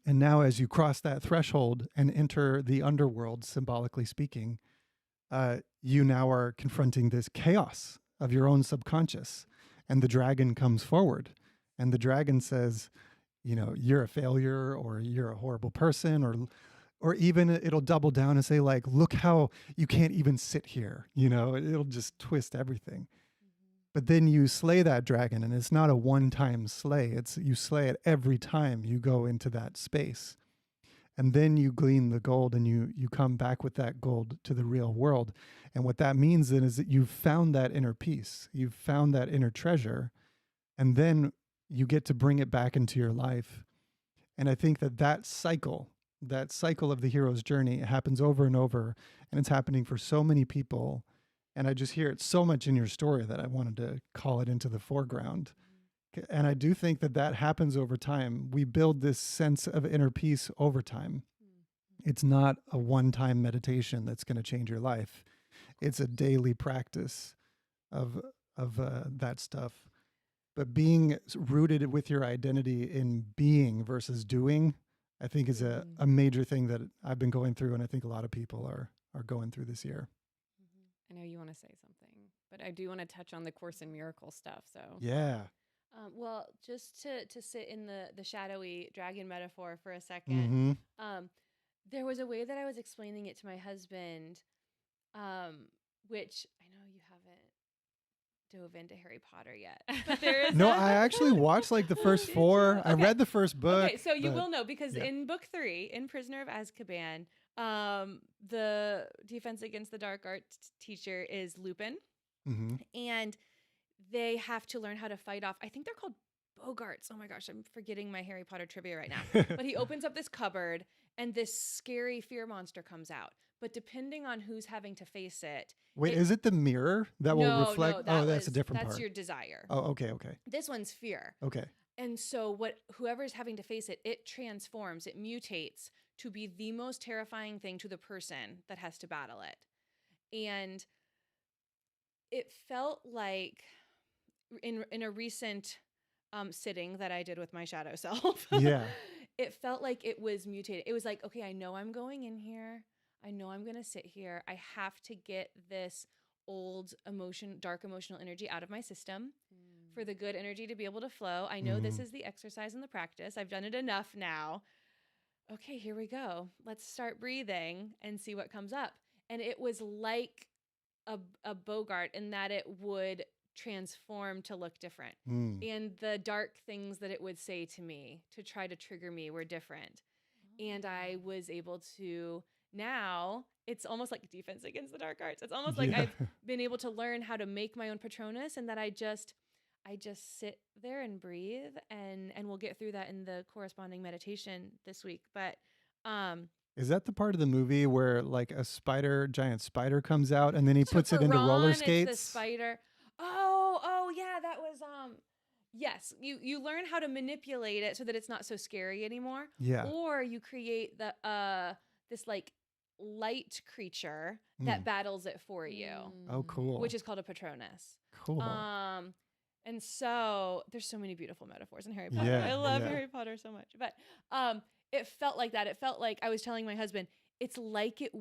And now, as you cross that threshold and enter the underworld, symbolically speaking, you now are confronting this chaos of your own subconscious. And the dragon comes forward. And the dragon says, you know, you're a failure, or you're a horrible person, or even it'll double down and say, like, look how you can't even sit here. You know, it'll just twist everything. But then you slay that dragon, and it's not a one-time slay. It's you slay it every time you go into that space. And then you glean the gold, and you come back with that gold to the real world. And what that means then is that you've found that inner peace. You've found that inner treasure. And then you get to bring it back into your life. And I think that cycle of the hero's journey, it happens over and over. And it's happening for so many people. And I just hear it so much in your story that I wanted to call it into the foreground. And I do think that happens over time. We build this sense of inner peace over time. It's not a one-time meditation that's going to change your life. It's a daily practice of that stuff. But being rooted with your identity in being versus doing, I think is a major thing that I've been going through, and I think a lot of people are going through this year. I know you want to say something, but I do want to touch on the Course in Miracles stuff. So Yeah. Well, just to sit in the shadowy dragon metaphor for a second, there was a way that I was explaining it to my husband, which I know you haven't dove into Harry Potter yet. But there is No, I actually watched like the first 4. I read the first book. Okay, so you will know because in book 3, in Prisoner of Azkaban, the Defense Against the Dark Arts teacher is Lupin, and they have to learn how to fight off, I think they're called Bogarts. Oh my gosh, I'm forgetting my Harry Potter trivia right now. But he opens up this cupboard and this scary fear monster comes out. But depending on who's having to face it. Wait, is it the mirror that will reflect? No, that's a different part. That's your desire. Oh, okay. This one's fear. Okay. And so whoever's having to face it, it transforms, it mutates to be the most terrifying thing to the person that has to battle it. And it felt like in a recent sitting that I did with my shadow self, it felt like it was mutated. It was like, okay, I know I'm going in here. I know I'm going to sit here. I have to get this old dark emotional energy out of my system for the good energy to be able to flow. I know this is the exercise and the practice. I've done it enough now. Okay, here we go. Let's start breathing and see what comes up. And it was like a Bogart in that it would transform to look different. And the dark things that it would say to me to try to trigger me were different. And I was able to, now it's almost like Defense Against the Dark Arts. It's almost like I've been able to learn how to make my own Patronus, and that I just sit there and breathe, and we'll get through that in the corresponding meditation this week. But is that the part of the movie where like a giant spider comes out and then he puts it into roller skates? It's the spider. Oh yeah, that was yes, you learn how to manipulate it so that it's not so scary anymore. Yeah. Or you create this like light creature that battles it for you. Oh, cool. Which is called a Patronus. Cool. And so there's so many beautiful metaphors in Harry Potter. Yeah, I love Harry Potter so much. But it felt like that. It felt like I was telling my husband, it's like it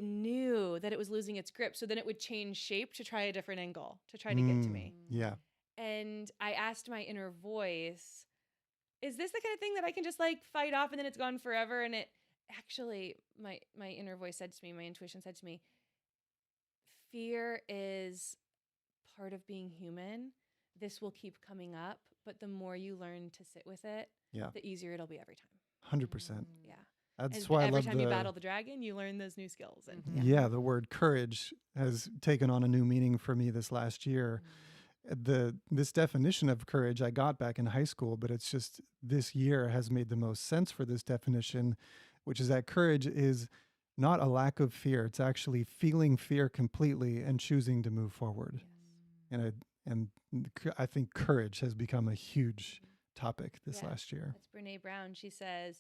knew that it was losing its grip. So then it would change shape to try a different angle to try to get to me. Yeah. And I asked my inner voice, is this the kind of thing that I can just like fight off and then it's gone forever? And it actually, my inner voice said to me, my intuition said to me, fear is part of being human. This will keep coming up, but the more you learn to sit with it, the easier it'll be every time. 100%. Yeah. That's why I love every time you battle the dragon, you learn those new skills. And the word courage has taken on a new meaning for me this last year. This definition of courage I got back in high school, but it's just this year has made the most sense for this definition, which is that courage is not a lack of fear. It's actually feeling fear completely and choosing to move forward. And I think courage has become a huge topic this last year. That's Brene Brown. She says,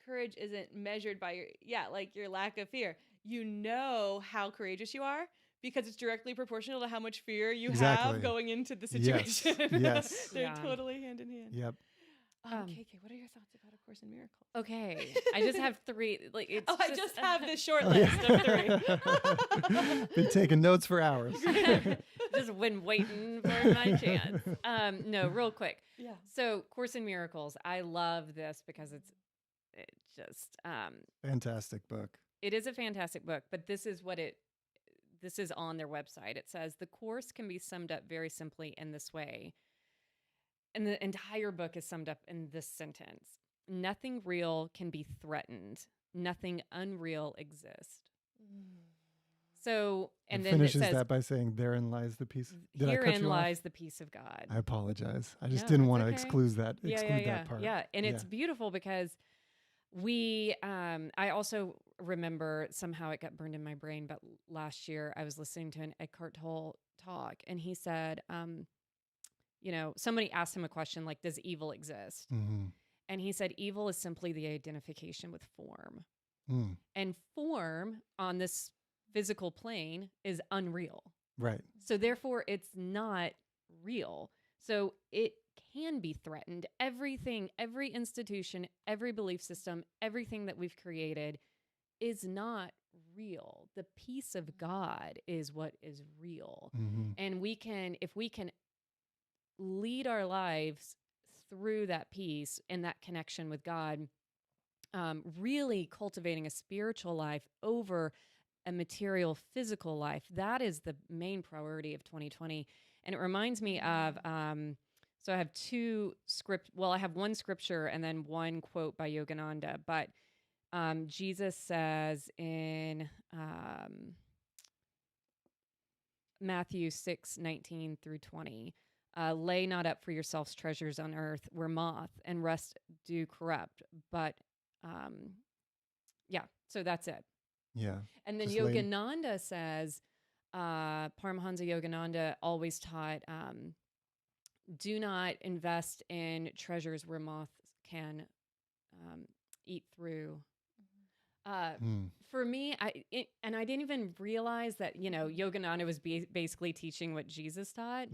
courage isn't measured by your lack of fear. You know how courageous you are because it's directly proportional to how much fear you have going into the situation. Yes. They're totally hand in hand. Yep. KK, what are your thoughts about A Course in Miracles? Okay, I just have three. Like, it's I just have this short list of three. Been taking notes for hours. Just been waiting for my chance. No, real quick. Yeah. So, Course in Miracles, I love this because it just Fantastic book. it is a fantastic book. But this is on their website. It says the course can be summed up very simply in this way. And the entire book is summed up in this sentence. Nothing real can be threatened. Nothing unreal exists. So, and then it finishes says, that by saying, therein lies the peace. Did I cut herein you off? lies the peace of God. I apologize. I just No, didn't it's want to okay. exclude that part. Yeah. And it's beautiful because I also remember, somehow it got burned in my brain, but last year I was listening to an Eckhart Tolle talk, and he said, somebody asked him a question like, does evil exist? Mm-hmm. And he said, evil is simply the identification with form. Mm. And form on this physical plane is unreal. Right. So therefore, it's not real. So it can be threatened. Everything, every institution, every belief system, everything that we've created is not real. The peace of God is what is real. Mm-hmm. And if we can lead our lives through that peace and that connection with God, really cultivating a spiritual life over a material physical life, that is the main priority of 2020. And it reminds me of, so I have I have one scripture and then one quote by Yogananda, but Jesus says in Matthew 6:19 through 20, lay not up for yourselves treasures on earth where moth and rust do corrupt, but so that's it. Yeah. And then Just Yogananda says, Paramahansa Yogananda always taught, do not invest in treasures where moths can eat through. For me, I didn't even realize that, Yogananda was basically teaching what Jesus taught,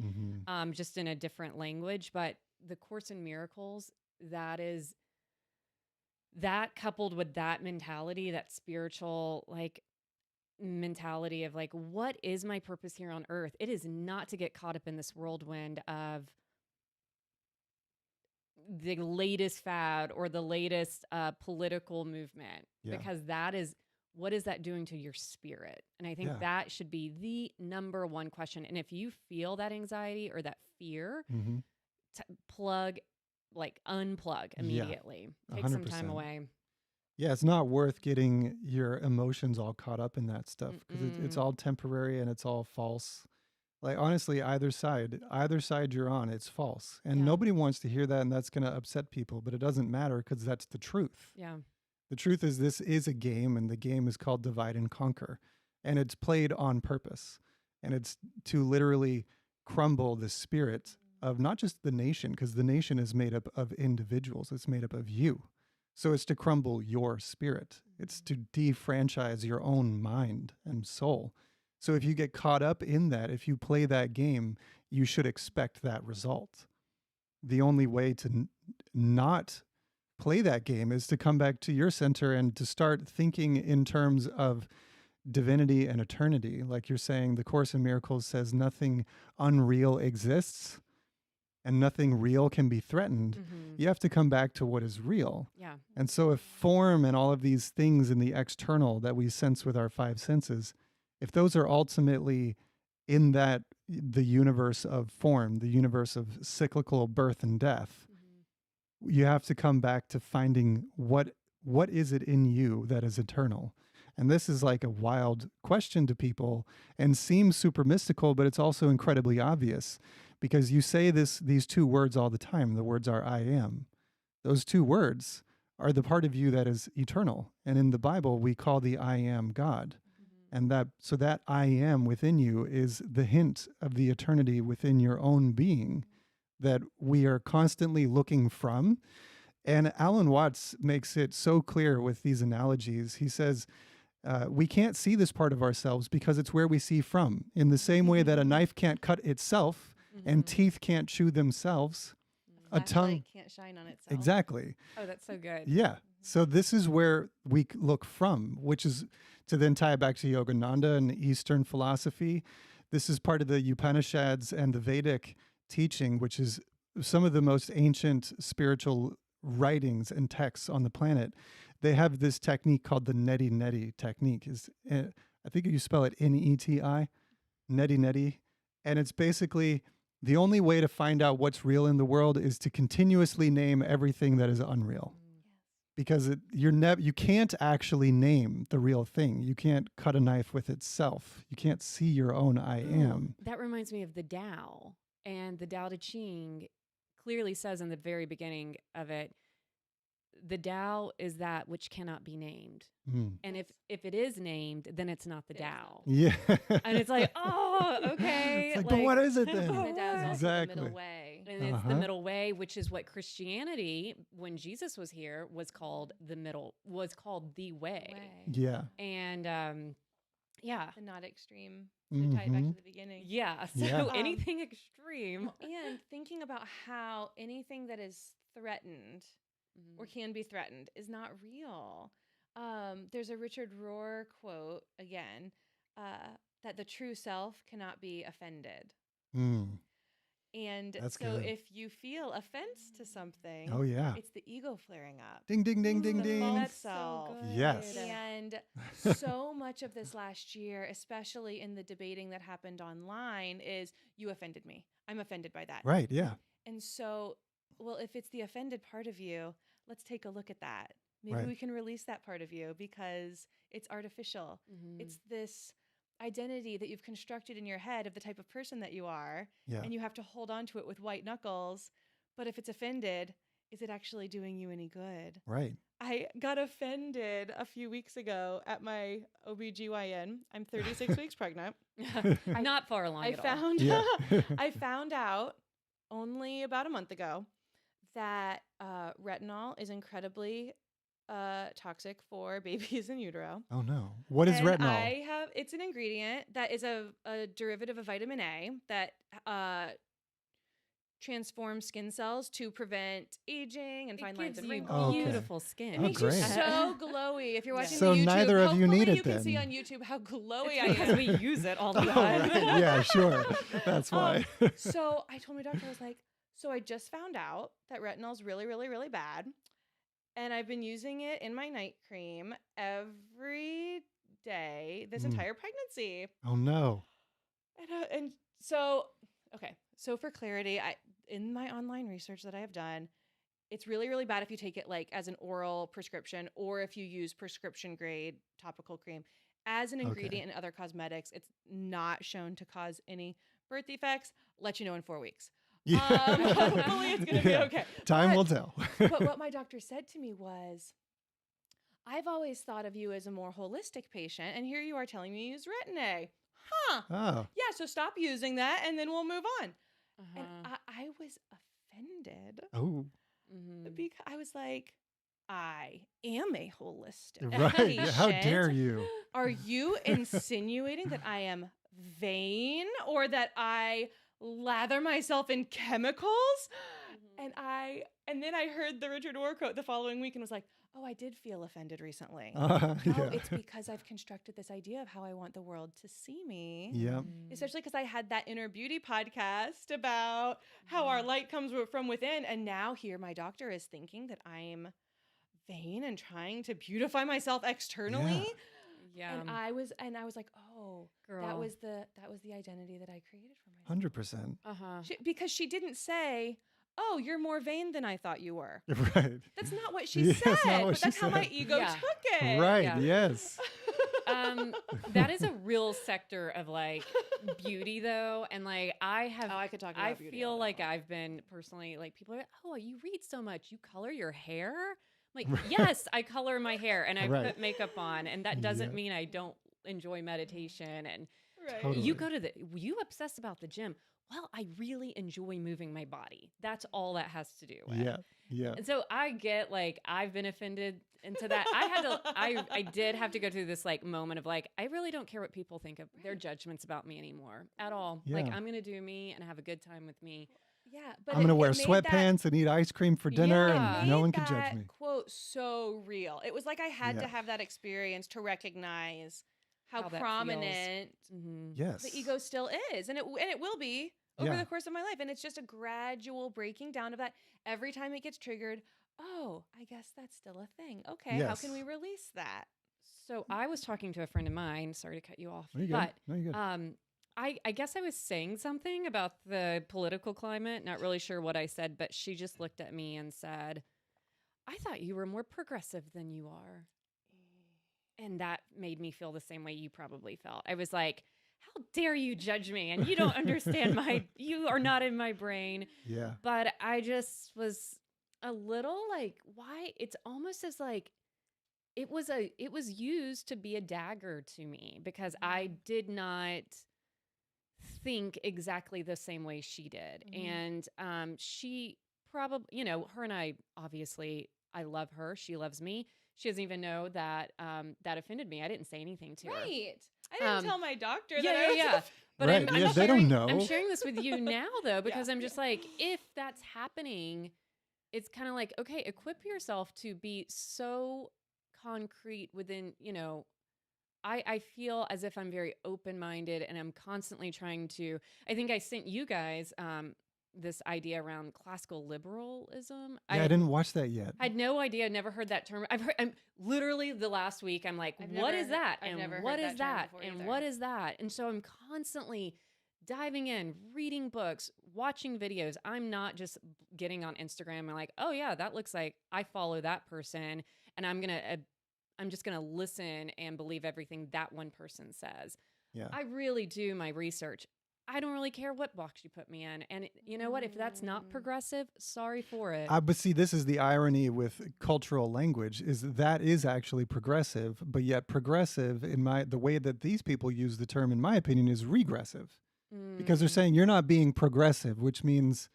just in a different language. But the Course in Miracles, that coupled with that mentality, that spiritual mentality of what is my purpose here on earth? It is not to get caught up in this whirlwind of the latest fad or the latest political movement, because what is that doing to your spirit? And I think that should be the number one question. And if you feel that anxiety or that fear, unplug immediately. Take some time 100%. away. Yeah, it's not worth getting your emotions all caught up in that stuff because it's all temporary and it's all false. Like, honestly, either side you're on, it's false. And nobody wants to hear that, and that's going to upset people, but it doesn't matter because that's the truth. Yeah. The truth is this is a game, and the game is called Divide and Conquer. And it's played on purpose. And it's to literally crumble the spirit of not just the nation, because the nation is made up of individuals. It's made up of you. So it's to crumble your spirit. It's to defranchise your own mind and soul. So if you get caught up in that, if you play that game, you should expect that result. The only way to not play that game is to come back to your center and to start thinking in terms of divinity and eternity. Like you're saying, the Course in Miracles says nothing unreal exists and nothing real can be threatened. You have to come back to what is real. Yeah. And so if form and all of these things in the external that we sense with our five senses, if those are ultimately in the universe of form, the universe of cyclical birth and death, you have to come back to finding what is it in you that is eternal. And this is like a wild question to people and seems super mystical, but it's also incredibly obvious because you say these two words all the time. The words are I am. Those two words are the part of you that is eternal. And in the Bible, we call the I am God. And that I am within you is the hint of the eternity within your own being that we are constantly looking from. And Alan Watts makes it so clear with these analogies. He says, we can't see this part of ourselves because it's where we see from. In the same way that a knife can't cut itself and teeth can't chew themselves, a tongue. Flashlight can't shine on itself. Exactly. Oh, that's so good. Yeah. So this is where we look from, which is to then tie it back to Yogananda and Eastern philosophy. This is part of the Upanishads and the Vedic teaching, which is some of the most ancient spiritual writings and texts on the planet. They have this technique called the neti neti technique. I think you spell it Neti, neti neti. And it's basically the only way to find out what's real in the world is to continuously name everything that is unreal. Because you can't actually name the real thing. You can't cut a knife with itself. You can't see your own I am. That reminds me of the Tao. And the Tao Te Ching clearly says in the very beginning of it, the Tao is that which cannot be named. Mm. And if it is named, then it's not the Tao. Yeah. And it's like, oh, okay. It's like, but what is it then? The Tao is also Exactly. the middle way. And it's the middle way, which is what Christianity, when Jesus was here, was called the way. Yeah. And yeah. The not extreme. To tie it back to the beginning. Yeah. So Yeah. anything extreme. And thinking about how anything that is threatened or can be threatened is not real. There's a Richard Rohr quote again, that the true self cannot be offended. Mm. And That's so good. if you feel offense to something, Oh, yeah. it's the ego flaring up. Ding, ding, ding, ding, The ding. false That's so self. good. Yes. And so much of this last year, especially in the debating that happened online, is you offended me. I'm offended by that. Right. Yeah. And so, well, if it's the offended part of you, let's take a look at that. Maybe Right. we can release that part of you because it's artificial. It's this identity that you've constructed in your head of the type of person that you are, Yeah. and you have to hold on to it with white knuckles. But if it's offended, is it actually doing you any good? Right. I got offended a few weeks ago at my OBGYN. I'm 36 weeks pregnant. Not far along I at all. found Yeah. I found out only about a month ago that retinol is incredibly toxic for babies in utero. Oh no. What is And retinol? it's an ingredient that is a derivative of vitamin A that transforms skin cells to prevent aging and fine lines gives and you wrinkles. Okay. beautiful skin. It Oh, makes you great. so glowy. If you're watching So the YouTube, neither of you hopefully need it you can see then. on YouTube how glowy I Because am. we use it all the Oh, time. right. Yeah, sure. That's why. So I told my doctor, I was like, so I just found out that retinol is really, really, really bad. And I've been using it in my night cream every day this entire pregnancy. Oh no. And so, okay. So for clarity, in my online research that I have done, it's really, really bad if you take it like as an oral prescription or if you use prescription grade topical cream. As an ingredient in other cosmetics, it's not shown to cause any birth defects. Let you know in 4 weeks. Yeah. Hopefully it's going to be Yeah. okay. Time But- will tell. But what my doctor said to me was, I've always thought of you as a more holistic patient, and here you are telling me you use Retin-A. Huh. Oh. Yeah, so stop using that, and then we'll move on. And Uh-huh. I was offended Oh. because I was like, I am a holistic Right. Yeah, how patient. dare you? Are you insinuating that I am vain or that I lather myself in chemicals? And then I heard the Richard Rohr quote the following week and was like, oh, I did feel offended recently. No, Yeah. it's because I've constructed this idea of how I want the world to see me. Yep. Especially because I had that Inner Beauty podcast about how our light comes from within. And now here my doctor is thinking that I'm vain and trying to beautify myself externally. Yeah. And I was like, oh, that Girl. was the identity that I created for myself. 100%. Uh-huh. Because she didn't say, oh, you're more vain than I thought you were. Right. That's not what she Yeah, said. that's not what But she that's how my said. ego Yeah. took it. Right. Yeah. Yes. That is a real sector of like beauty though. And like I could talk about I beauty feel all day like long. I've been personally like people are like, oh, you read so much. You color your hair? Like, yes, I color my hair and I Right. put makeup on. And that doesn't Yeah. mean I don't enjoy meditation. And Right. Totally. you obsess about the gym. Well, I really enjoy moving my body. That's all that has to do with. Yeah. Yeah. And so I get like I've been offended into that. I did have to go through this like moment of like I really don't care what people think of their judgments about me anymore at all. Like Yeah. I'm gonna do me and have a good time with me. Yeah, but I'm going to wear it made that, sweatpants and eat ice cream for dinner but and I'm going to it wear made sweatpants and eat ice cream for dinner it Yeah. and no made one can judge that me. quote so real. It was like I had to Yeah. have that experience to recognize how How that feels. prominent Mhm. Yes. the ego still is, and it will be over Yeah. the course of my life, and it's just a gradual breaking down of that. Every time it gets triggered, oh, I guess that's still a thing. Okay, how can we Yes. release that? So I was talking to a friend of mine. Sorry to cut you off, No, you're good. but No, you're good. I guess I was saying something about the political climate. Not really sure what I said, but she just looked at me and said, "I thought you were more progressive than you are," and that made me feel the same way you probably felt. I was like, "How dare you judge me? And you don't understand you are not in my brain." Yeah. But I just was a little like, why? It's almost as like it was used to be a dagger to me because I did not think exactly the same way she did. And she probably, her and I, obviously, I love her. She loves me. She doesn't even know that that offended me. I didn't say anything to her. Right. I didn't tell my doctor that I Yeah, was yeah. But Right. I'm Yeah, they sharing, don't I'm know. sharing this with you now, though, because Yeah, I'm just like, if that's happening, it's kind of like, okay, equip yourself to be so concrete within, I feel as if I'm very open minded and I'm constantly trying to. I think I sent you guys this idea around classical liberalism. Yeah, I didn't watch that yet. I had no idea. Never heard that term. I'm literally the last week. I'm like, I've what never is that? I've And never what heard is that term that? before And either. what is that? And so I'm constantly diving in, reading books, watching videos. I'm not just getting on Instagram and like, oh yeah, that looks like I follow that person, and I'm just gonna listen and believe everything that one person says. Yeah. I really do my research. I don't really care what box you put me in. And you know what? If that's not progressive, sorry for it. But see, this is the irony with cultural language is that is actually progressive, but yet progressive in the way that these people use the term, in my opinion, is regressive. Because they're saying you're not being progressive, which means,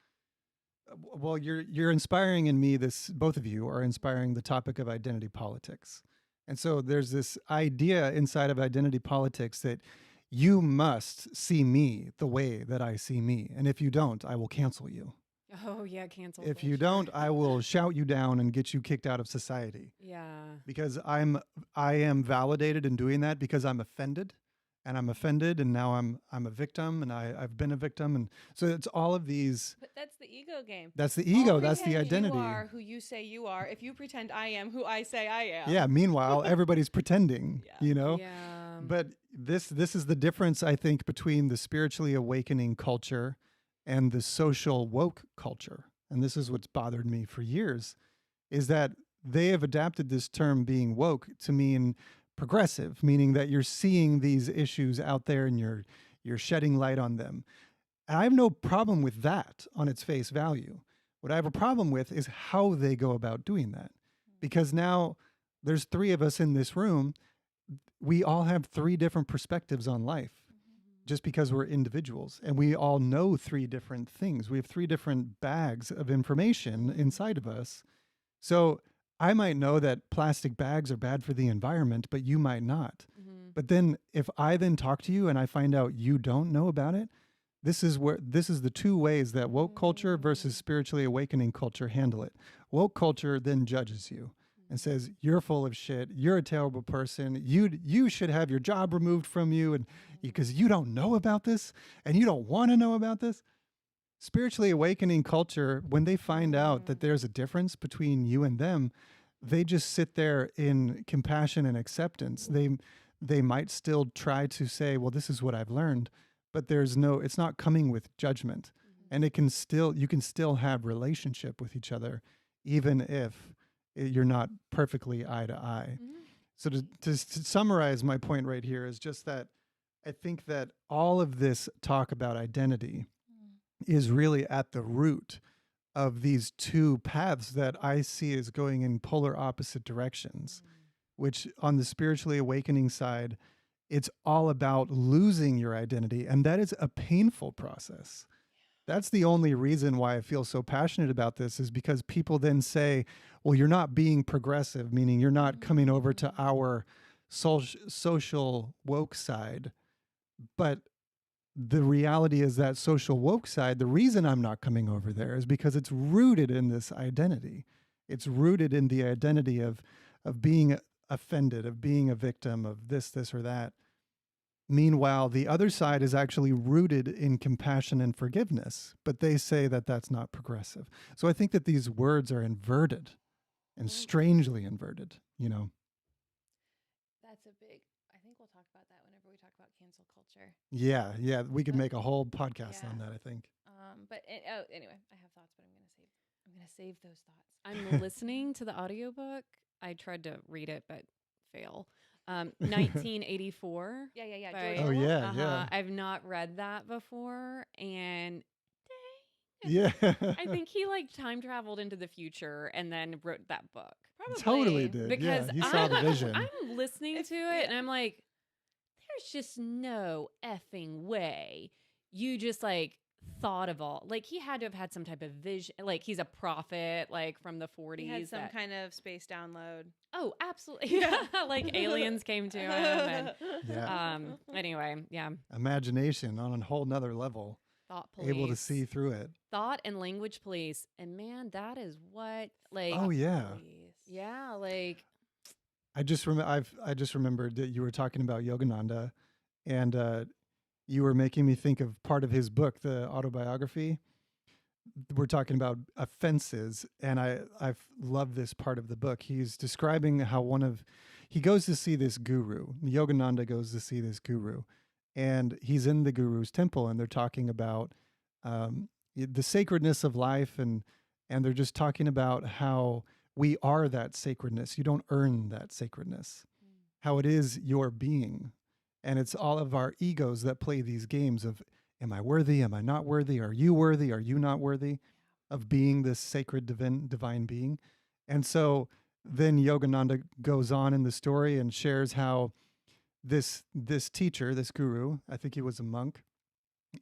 well, you're inspiring in me this, both of you are inspiring the topic of identity politics. And so there's this idea inside of identity politics that you must see me the way that I see me. And if you don't, I will cancel you. Oh yeah, cancel. If you culture. don't, I will shout you down and get you kicked out of society. Yeah. Because I am validated in doing that because I'm offended. And I'm offended, and now I'm a victim, and I've been a victim, and so it's all of these. But that's the ego game. That's the ego. I'll That's the pretend identity. You are who you say you are. If you pretend I am who I say I am. Yeah. Meanwhile, everybody's pretending. Yeah. You know. Yeah. But this is the difference, I think, between the spiritually awakening culture and the social woke culture. And this is what's bothered me for years, is that they have adapted this term being woke to mean progressive, meaning that you're seeing these issues out there and you're shedding light on them. And I have no problem with that on its face value. What I have a problem with is how they go about doing that. Because now there's three of us in this room. We all have three different perspectives on life just because we're individuals, and we all know three different things. We have three different bags of information inside of us. So I might know that plastic bags are bad for the environment, but you might not. But then if I then talk to you and I find out you don't know about it, this is the two ways that woke culture versus spiritually awakening culture handle it. Woke culture then judges you and says, you're full of shit. You're a terrible person. You should have your job removed from you, and because you don't know about this and you don't want to know about this. Spiritually awakening culture, when they find out that there's a difference between you and them, they just sit there in compassion and acceptance. They might still try to say, well, this is what I've learned, but it's not coming with judgment. And you can still have relationship with each other, even if you're not perfectly eye to eye. So to summarize my point right here is just that I think that all of this talk about identity is really at the root of these two paths that I see as going in polar opposite directions, which on the spiritually awakening side, it's all about losing your identity. And that is a painful process. That's the only reason why I feel so passionate about this, is because people then say, well, you're not being progressive, meaning you're not coming over to our social woke side. But the reality is that social woke side, the reason I'm not coming over there is because it's rooted in this identity. It's rooted in the identity of being offended, of being a victim of this, or that. Meanwhile, the other side is actually rooted in compassion and forgiveness, but they say that that's not progressive. So I think that these words are inverted and strangely inverted, you know? That's a big, I think we'll talk about that whenever we talk about cancel culture. Yeah, yeah. We could make a whole podcast on that, I think. Anyway, I have thoughts, but I'm gonna save those thoughts. I'm listening to the audiobook. I tried to read it, but fail. 1984. Yeah. by- George Oh, Orwell. yeah, yeah. I've not read that before, and Yeah. I think he like time traveled into the future and then wrote that book. Probably. Totally did. Because yeah, he saw the vision. I'm listening to it and I'm like, there's just no effing way you just like thought of all, like he had to have had some type of vision, like he's a prophet, like from the 40s. He had some kind of space download. Oh, absolutely. Yeah. Like aliens came to him. And, Yeah. anyway, yeah. Imagination on a whole nother level. Thought police. Able to see through it. Thought and language police. And man, that is what, like, Oh, yeah. yeah, like, I just remembered that you were talking about Yogananda, and you were making me think of part of his book, the autobiography. We're talking about offenses, and I've loved this part of the book. He's describing how he goes to see this guru. Yogananda goes to see this guru, and he's in the guru's temple, and they're talking about the sacredness of life, and they're just talking about how we are that sacredness. You don't earn that sacredness. How it is your being. And it's all of our egos that play these games of, am I worthy? Am I not worthy? Are you worthy? Are you not worthy of being this sacred divine being? And so then Yogananda goes on in the story and shares how this teacher, this guru, I think he was a monk,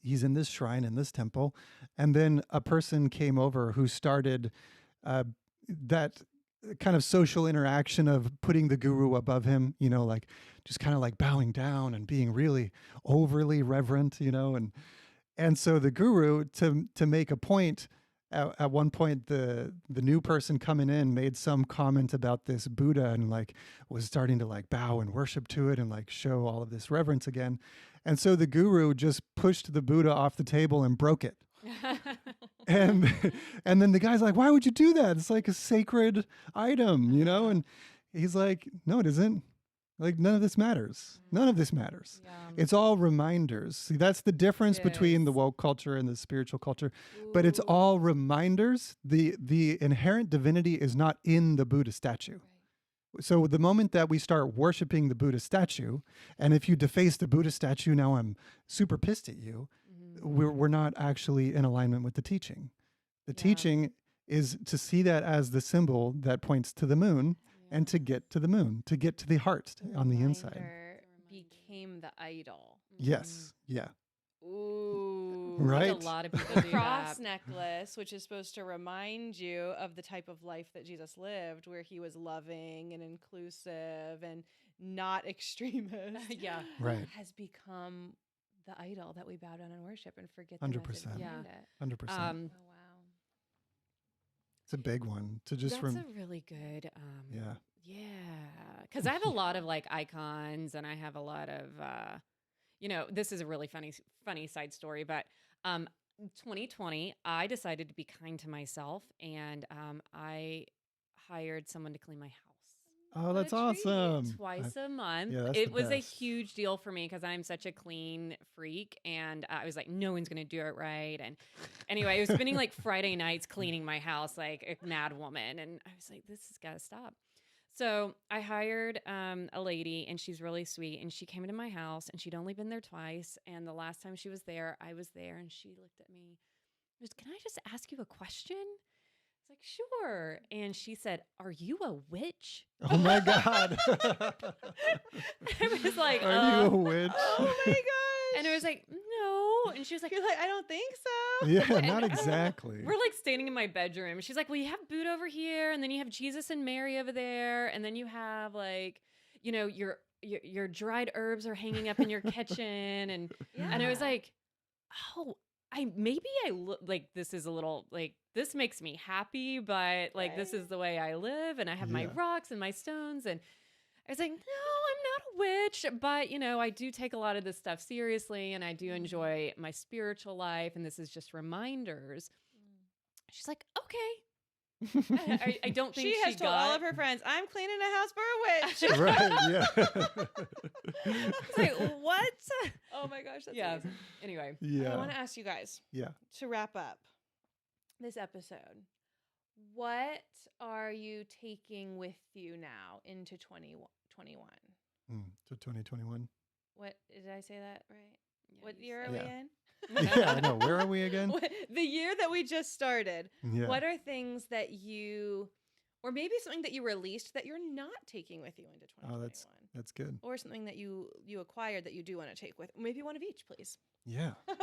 he's in this shrine, in this temple, and then a person came over who started that kind of social interaction of putting the guru above him, you know, like just kind of like bowing down and being really overly reverent, you know, and so the guru, to make a point, at one point the new person coming in made some comment about this Buddha and like was starting to like bow and worship to it and like show all of this reverence again, and so the guru just pushed the Buddha off the table and broke it. and then the guy's like, why would you do that? It's like a sacred item, you know? And he's like, no, it isn't. Like, none of this matters. None of this matters. Yeah. It's all reminders. See, that's the difference between the woke culture and the spiritual culture. But it's all reminders. The inherent divinity is not in the Buddha statue. So the moment that we start worshiping the Buddha statue, and if you deface the Buddha statue, now I'm super pissed at you, we're not actually in alignment with the teaching. The teaching is to see that as the symbol that points to the moon, and to get to the moon, to get to the heart on the inside. Became the idol. Yes. Yeah. Ooh. Right. A lot of people do Cross that. necklace, which is supposed to remind you of the type of life that Jesus lived, where he was loving and inclusive and not extremist. Yeah. Right. Has become the idol that we bow down and worship and forget 100%. the message behind it. 100%. Oh, wow. It's a big one to just That's a really good, yeah. yeah. Because I have a lot of like icons, and I have a lot of, you know, this is a really funny side story, but 2020, I decided to be kind to myself, and I hired someone to clean my house. Oh, that's a treat. awesome. Twice a month. yeah, that's It the was a best. huge deal for me because I'm such a clean freak. And I was like, no one's going to do it right. And anyway, I was spending like Friday nights cleaning my house like a mad woman. And I was like, this has got to stop. So I hired a lady, and she's really sweet. And she came into my house, and she'd only been there twice. And the last time she was there, I was there, and she looked at me. She goes, can I just ask you a question? I was like, sure. And she said, are you a witch? Oh my God. I was like, Are you a witch? Oh my gosh. and I was like, no. And she was like, You're like, I don't think so. Yeah, not exactly. we're like standing in my bedroom. She's like, well, you have Buddha over here, and then you have Jesus and Mary over there, and then you have like, you know, your dried herbs are hanging up in your kitchen, and I was like, oh, I look like this is a little like this makes me happy, but like this is the way I live, and I have my Yeah. rocks and my stones, and I was like, no, I'm not a witch, but I do take a lot of this stuff seriously, and I do enjoy my spiritual life, and this is just reminders. She's like, okay. I don't think She has told all of her friends, "I'm cleaning a house for a witch." Right. Yeah. It's like, what? Oh my gosh, that's Yeah. amazing. Anyway. Yeah. I want to ask you guys Yeah. to wrap up this episode. What are you taking with you now into 2021? So 2021. What did I say that right? Yeah, What you year are said we Yeah. in? Yeah, I know. Where are we again? The year that we just started. Yeah. What are things that you, or maybe something that you released that you're not taking with you into 2021? That's good. Or something that you acquired that you do want to take with. Maybe one of each, please. Yeah. Are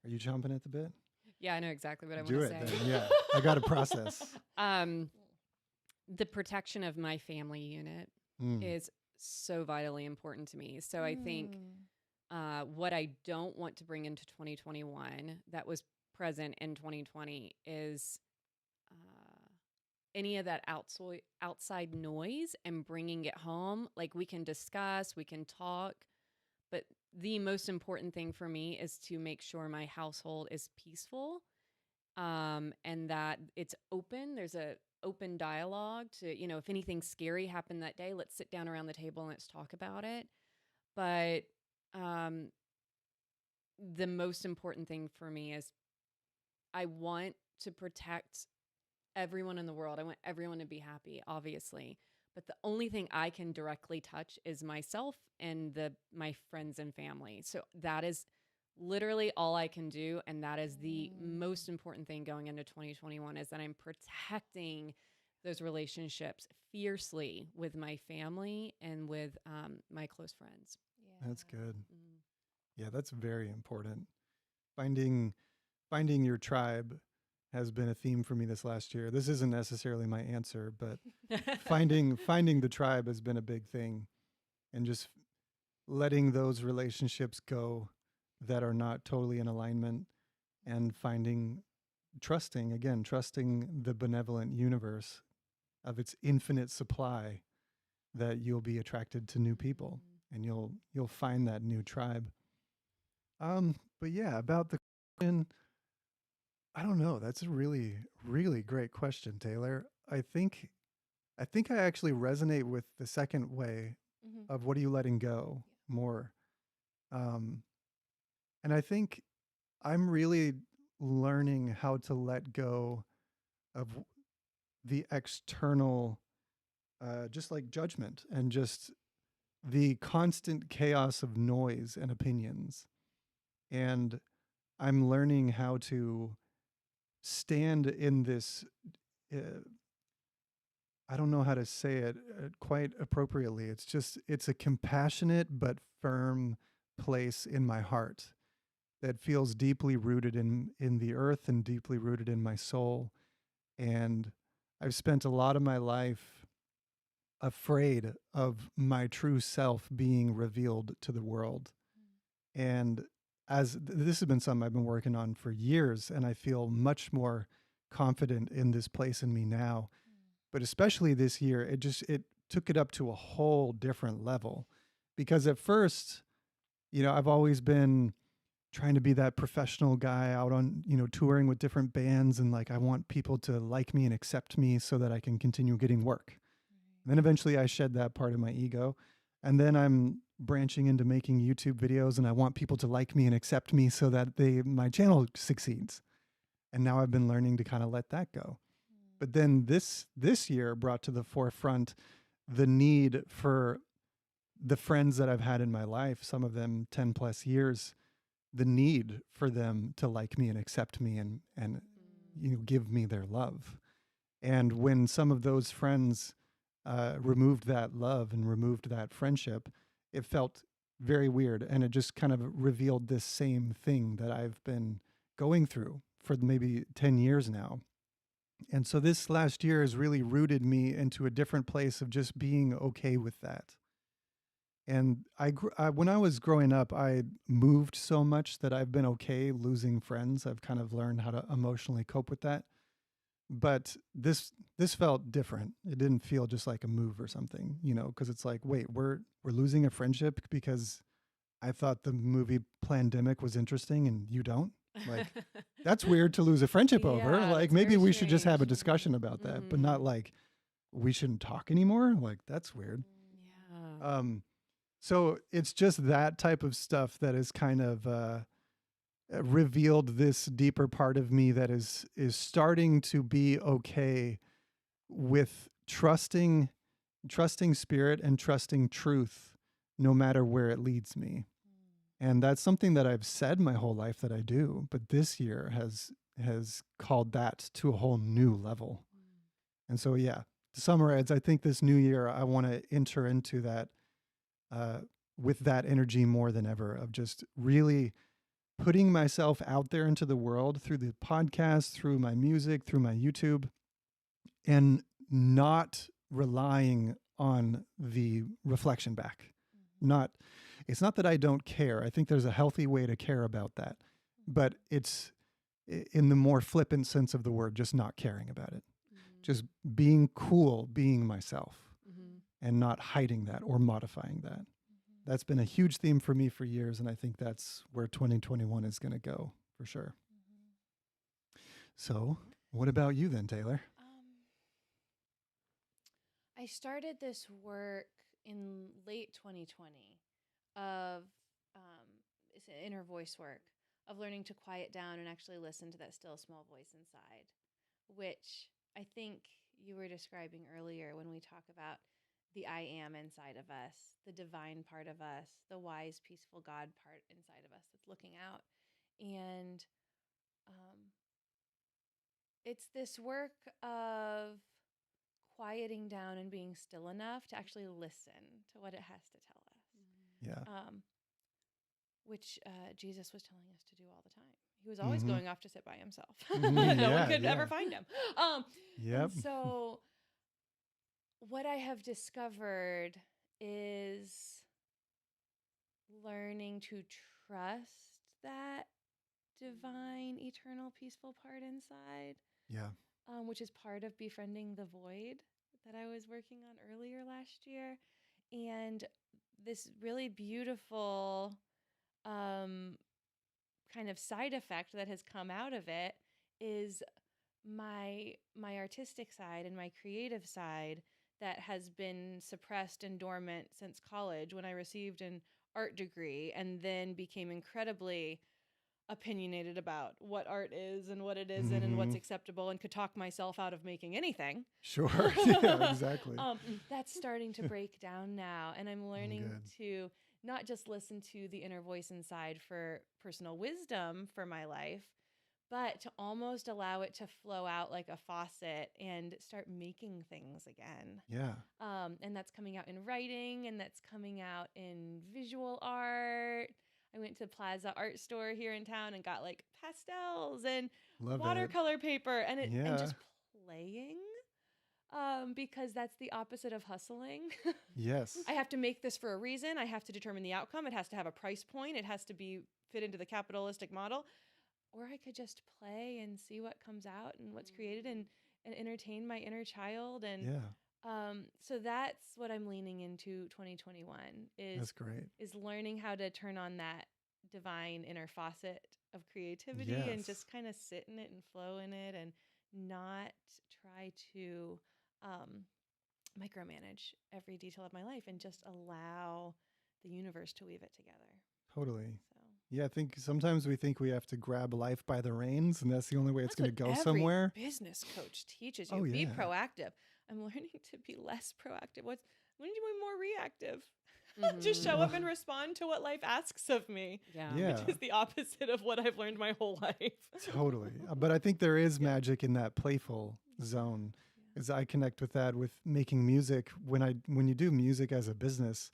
you chomping at the bit? Yeah, I know exactly what I want Do to it say. then. Yeah. I got to process. The protection of my family unit is so vitally important to me. So I think what I don't want to bring into 2021 that was present in 2020 is any of that outside noise and bringing it home. Like we can discuss, we can talk, but the most important thing for me is to make sure my household is peaceful and that it's open. There's a open dialogue to, if anything scary happened that day, let's sit down around the table and let's talk about it. But the most important thing for me is I want to protect everyone in the world. I want everyone to be happy, obviously. But the only thing I can directly touch is myself and my friends and family. So that is literally all I can do. And that is the most important thing going into 2021 is that I'm protecting those relationships fiercely with my family and with my close friends. Yeah. That's good. Yeah, that's very important. Finding your tribe has been a theme for me this last year. This isn't necessarily my answer, but finding the tribe has been a big thing, and just letting those relationships go that are not totally in alignment, and trusting the benevolent universe of its infinite supply, that you'll be attracted to new people and you'll find that new tribe. But yeah, about the question, I don't know. That's a really, really great question, Taylor. I think I actually resonate with the second way of what are you letting go more. And I think I'm really learning how to let go of the external, just like judgment and just the constant chaos of noise and opinions. And I'm learning how to stand in this, I don't know how to say it quite appropriately. It's a compassionate but firm place in my heart that feels deeply rooted in the earth and deeply rooted in my soul. And I've spent a lot of my life afraid of my true self being revealed to the world. And this has been something I've been working on for years, and I feel much more confident in this place in me now. But especially this year, it took it up to a whole different level, because at first, I've always been trying to be that professional guy out on, touring with different bands, and like I want people to like me and accept me so that I can continue getting work. And then eventually I shed that part of my ego, and then I'm branching into making YouTube videos, and I want people to like me and accept me so that my channel succeeds. And now I've been learning to kind of let that go. But then this year brought to the forefront the need for the friends that I've had in my life, some of them 10 plus years, the need for them to like me and accept me and give me their love. And when some of those friends removed that love and removed that friendship, it felt very weird. And it just kind of revealed this same thing that I've been going through for maybe 10 years now. And so this last year has really rooted me into a different place of just being okay with that. And when I was growing up, I moved so much that I've been okay losing friends. I've kind of learned how to emotionally cope with that. But this felt different. It didn't feel just like a move or something, because it's like, wait, we're losing a friendship because I thought the movie Plandemic was interesting and you don't. Like, that's weird to lose a friendship over. Yeah, Like, that's maybe very we should just have a strange. discussion about that, but not like we shouldn't talk anymore. Like, that's weird. Yeah. So it's just that type of stuff that is kind of revealed this deeper part of me that is starting to be okay with trusting spirit and trusting truth no matter where it leads me. And that's something that I've said my whole life that I do, but this year has called that to a whole new level. And so yeah, to summarize, I think this new year I want to enter into that with that energy more than ever, of just really putting myself out there into the world through the podcast, through my music, through my YouTube, and not relying on the reflection back. It's not that I don't care. I think there's a healthy way to care about that, but it's in the more flippant sense of the word, just not caring about it, just being cool, being myself, and not hiding that or modifying that. That's been a huge theme for me for years, and I think that's where 2021 is going to go for sure. So, what about you then, Taylor? I started this work in late 2020 of it's an inner voice work of learning to quiet down and actually listen to that still small voice inside, which I think you were describing earlier when we talk about the I am inside of us, the divine part of us, the wise, peaceful God part inside of us that's looking out. And it's this work of quieting down and being still enough to actually listen to what it has to tell us. Yeah. Which Jesus was telling us to do all the time. He was always going off to sit by himself. Mhm. No Yeah, one could yeah. ever find him. Yep. And so what I have discovered is learning to trust that divine, eternal, peaceful part inside, Yeah. which is part of befriending the void that I was working on earlier last year. And this really beautiful kind of side effect that has come out of it is my artistic side and my creative side that has been suppressed and dormant since college when I received an art degree and then became incredibly opinionated about what art is and what it isn't and what's acceptable and could talk myself out of making anything. Sure. Yeah, exactly. That's starting to break down now, and I'm learning Good. to not just listen to the inner voice inside for personal wisdom for my life, but to almost allow it to flow out like a faucet and start making things again. Yeah. And that's coming out in writing, and that's coming out in visual art. I went to Plaza Art Store here in town and got like pastels and Love watercolor paper and it. and just Yeah. playing. Because that's the opposite of hustling. Yes. I have to make this for a reason. I have to determine the outcome. It has to have a price point. It has to be fit into the capitalistic model. Or I could just play and see what comes out and what's created and entertain my inner child. And Yeah. so that's what I'm leaning into 2021 That's great. is learning how to turn on that divine inner faucet of creativity and Yes. just kind of sit in it and flow in it and not try to micromanage every detail of my life and just allow the universe to weave it together. Totally. So Yeah, I think sometimes we think we have to grab life by the reins, and that's the only way it's going to go every somewhere. Business coach teaches you. Oh, Be yeah. proactive. I'm learning to be less proactive. When do you be more reactive? Just show up and respond to what life asks of me. Yeah. Which is the opposite of what I've learned my whole life. Totally. But I think there is magic in that playful zone. As I connect with that with making music. When you do music as a business,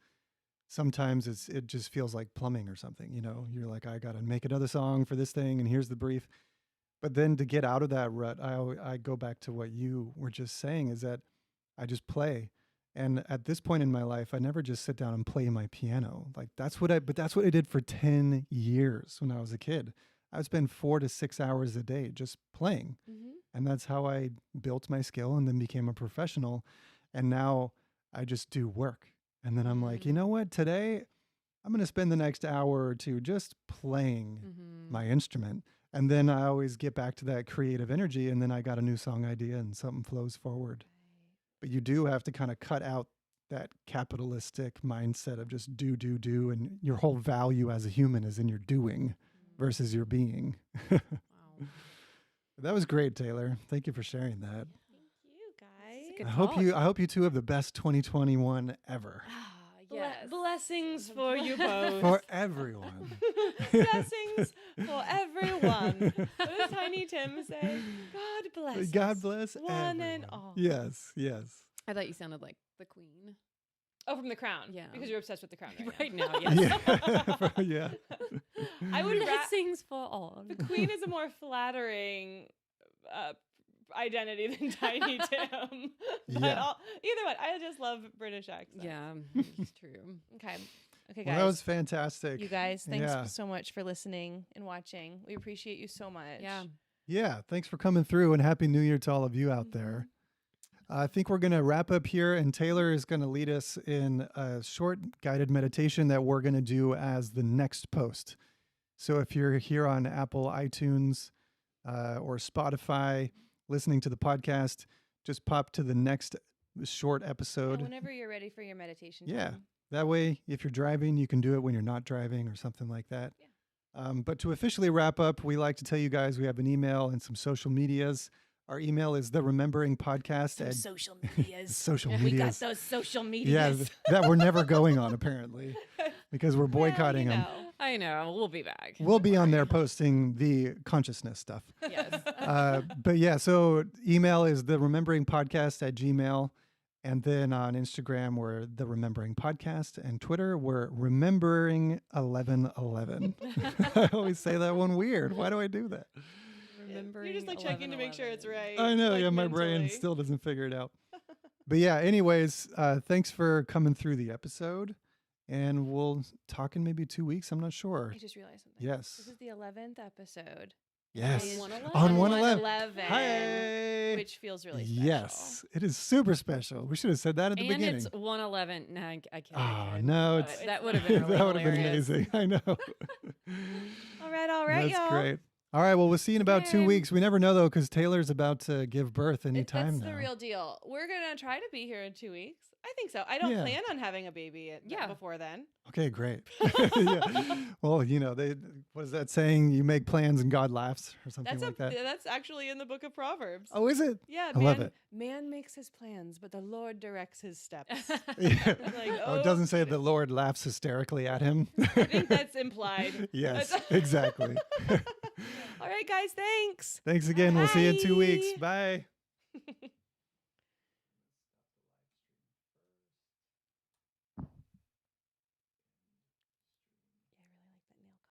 sometimes it just feels like plumbing or something. You're like, I got to make another song for this thing, and here's the brief. But then to get out of that rut, I go back to what you were just saying, is that I just play, And at this point in my life, I never just sit down and play my piano. Like that's what I did for 10 years when I was a kid. I would spend 4 to 6 hours a day just playing. Mm-hmm. And that's how I built my skill and then became a professional. And now I just do work. And then I'm like, you know what? Today I'm going to spend the next hour or two just playing my instrument. And then I always get back to that creative energy. And then I got a new song idea and something flows forward. But you do have to kind of cut out that capitalistic mindset of just do. And your whole value as a human is in your doing versus your being. Wow. That was great, Taylor. Thank you for sharing that. Thank you, guys. Good I hope you two have the best 2021 ever. Yes. Blessings for you both. For everyone. Blessings for everyone. What does Tiny Tim say? God bless. God us, bless one everyone. and all. Yes, yes. I thought you sounded like the queen. Oh, from The Crown. Yeah. Because you're obsessed with The Crown right, Right now. now, yes. Yeah. Yeah. I would Blessings for all. The Queen is a more flattering identity than Tiny Tim. But Yeah. either one. I just love British accents. Yeah, it's true. Okay. Okay, guys. Well, that was fantastic. You guys, thanks Yeah. so much for listening and watching. We appreciate you so much. Yeah. Yeah, thanks for coming through and Happy New Year to all of you out there. I think we're going to wrap up here, and Taylor is going to lead us in a short guided meditation that we're going to do as the next post. So if you're here on Apple, iTunes, or Spotify listening to the podcast, just pop to the next short episode. Whenever you're ready for your meditation. Yeah. time. That way, if you're driving, you can do it when you're not driving or something like that. Yeah. But to officially wrap up, we like to tell you guys we have an email and some social medias. Our email is therememberingpodcast at Social medias. social We got medias. those social Yeah, medias. that we're never going on apparently because we're boycotting them. I know. We'll be back. We'll be on there posting the consciousness stuff. Yes. But yeah, so email is therememberingpodcast@gmail.com. And then on Instagram, we're The Remembering Podcast. And Twitter, we're Remembering1111. I always say that one weird. Why do I do that? You're just like checking to make sure it's right. I know. like, Yeah, my brain mentally. still doesn't figure it out. But yeah, anyways, thanks for coming through the episode. And we'll talk in maybe 2 weeks. I'm not sure. I just realized something. Yes. This is the 11th episode. Yes. It is On 111. 111. Hey. Which feels really special. Yes. It is super special. We should have said that at the And beginning. it's 111. No, I can't. Oh, no. But It's, that would have been really that would have been hilarious. amazing. I know. All right, That's y'all. great. All right. Well, we'll see you in about 2 Okay. weeks. We never know, though, because Taylor's about to give birth any time That's now. the real deal. We're going to try to be here in 2 weeks. I think so. I don't Yeah. plan on having a baby Yeah. before then. Okay, great. Yeah. Well, you know, what is that saying? You make plans and God laughs or something like that. That's actually in the book of Proverbs. Oh, is it? Yeah, I love it. Man makes his plans, but the Lord directs his steps. Yeah. Like, Oh, it doesn't say the Lord laughs hysterically at him. I think that's implied. Yes, That's- exactly. All right, guys, thanks. Thanks again. We'll see you in 2 weeks. Bye. Bye.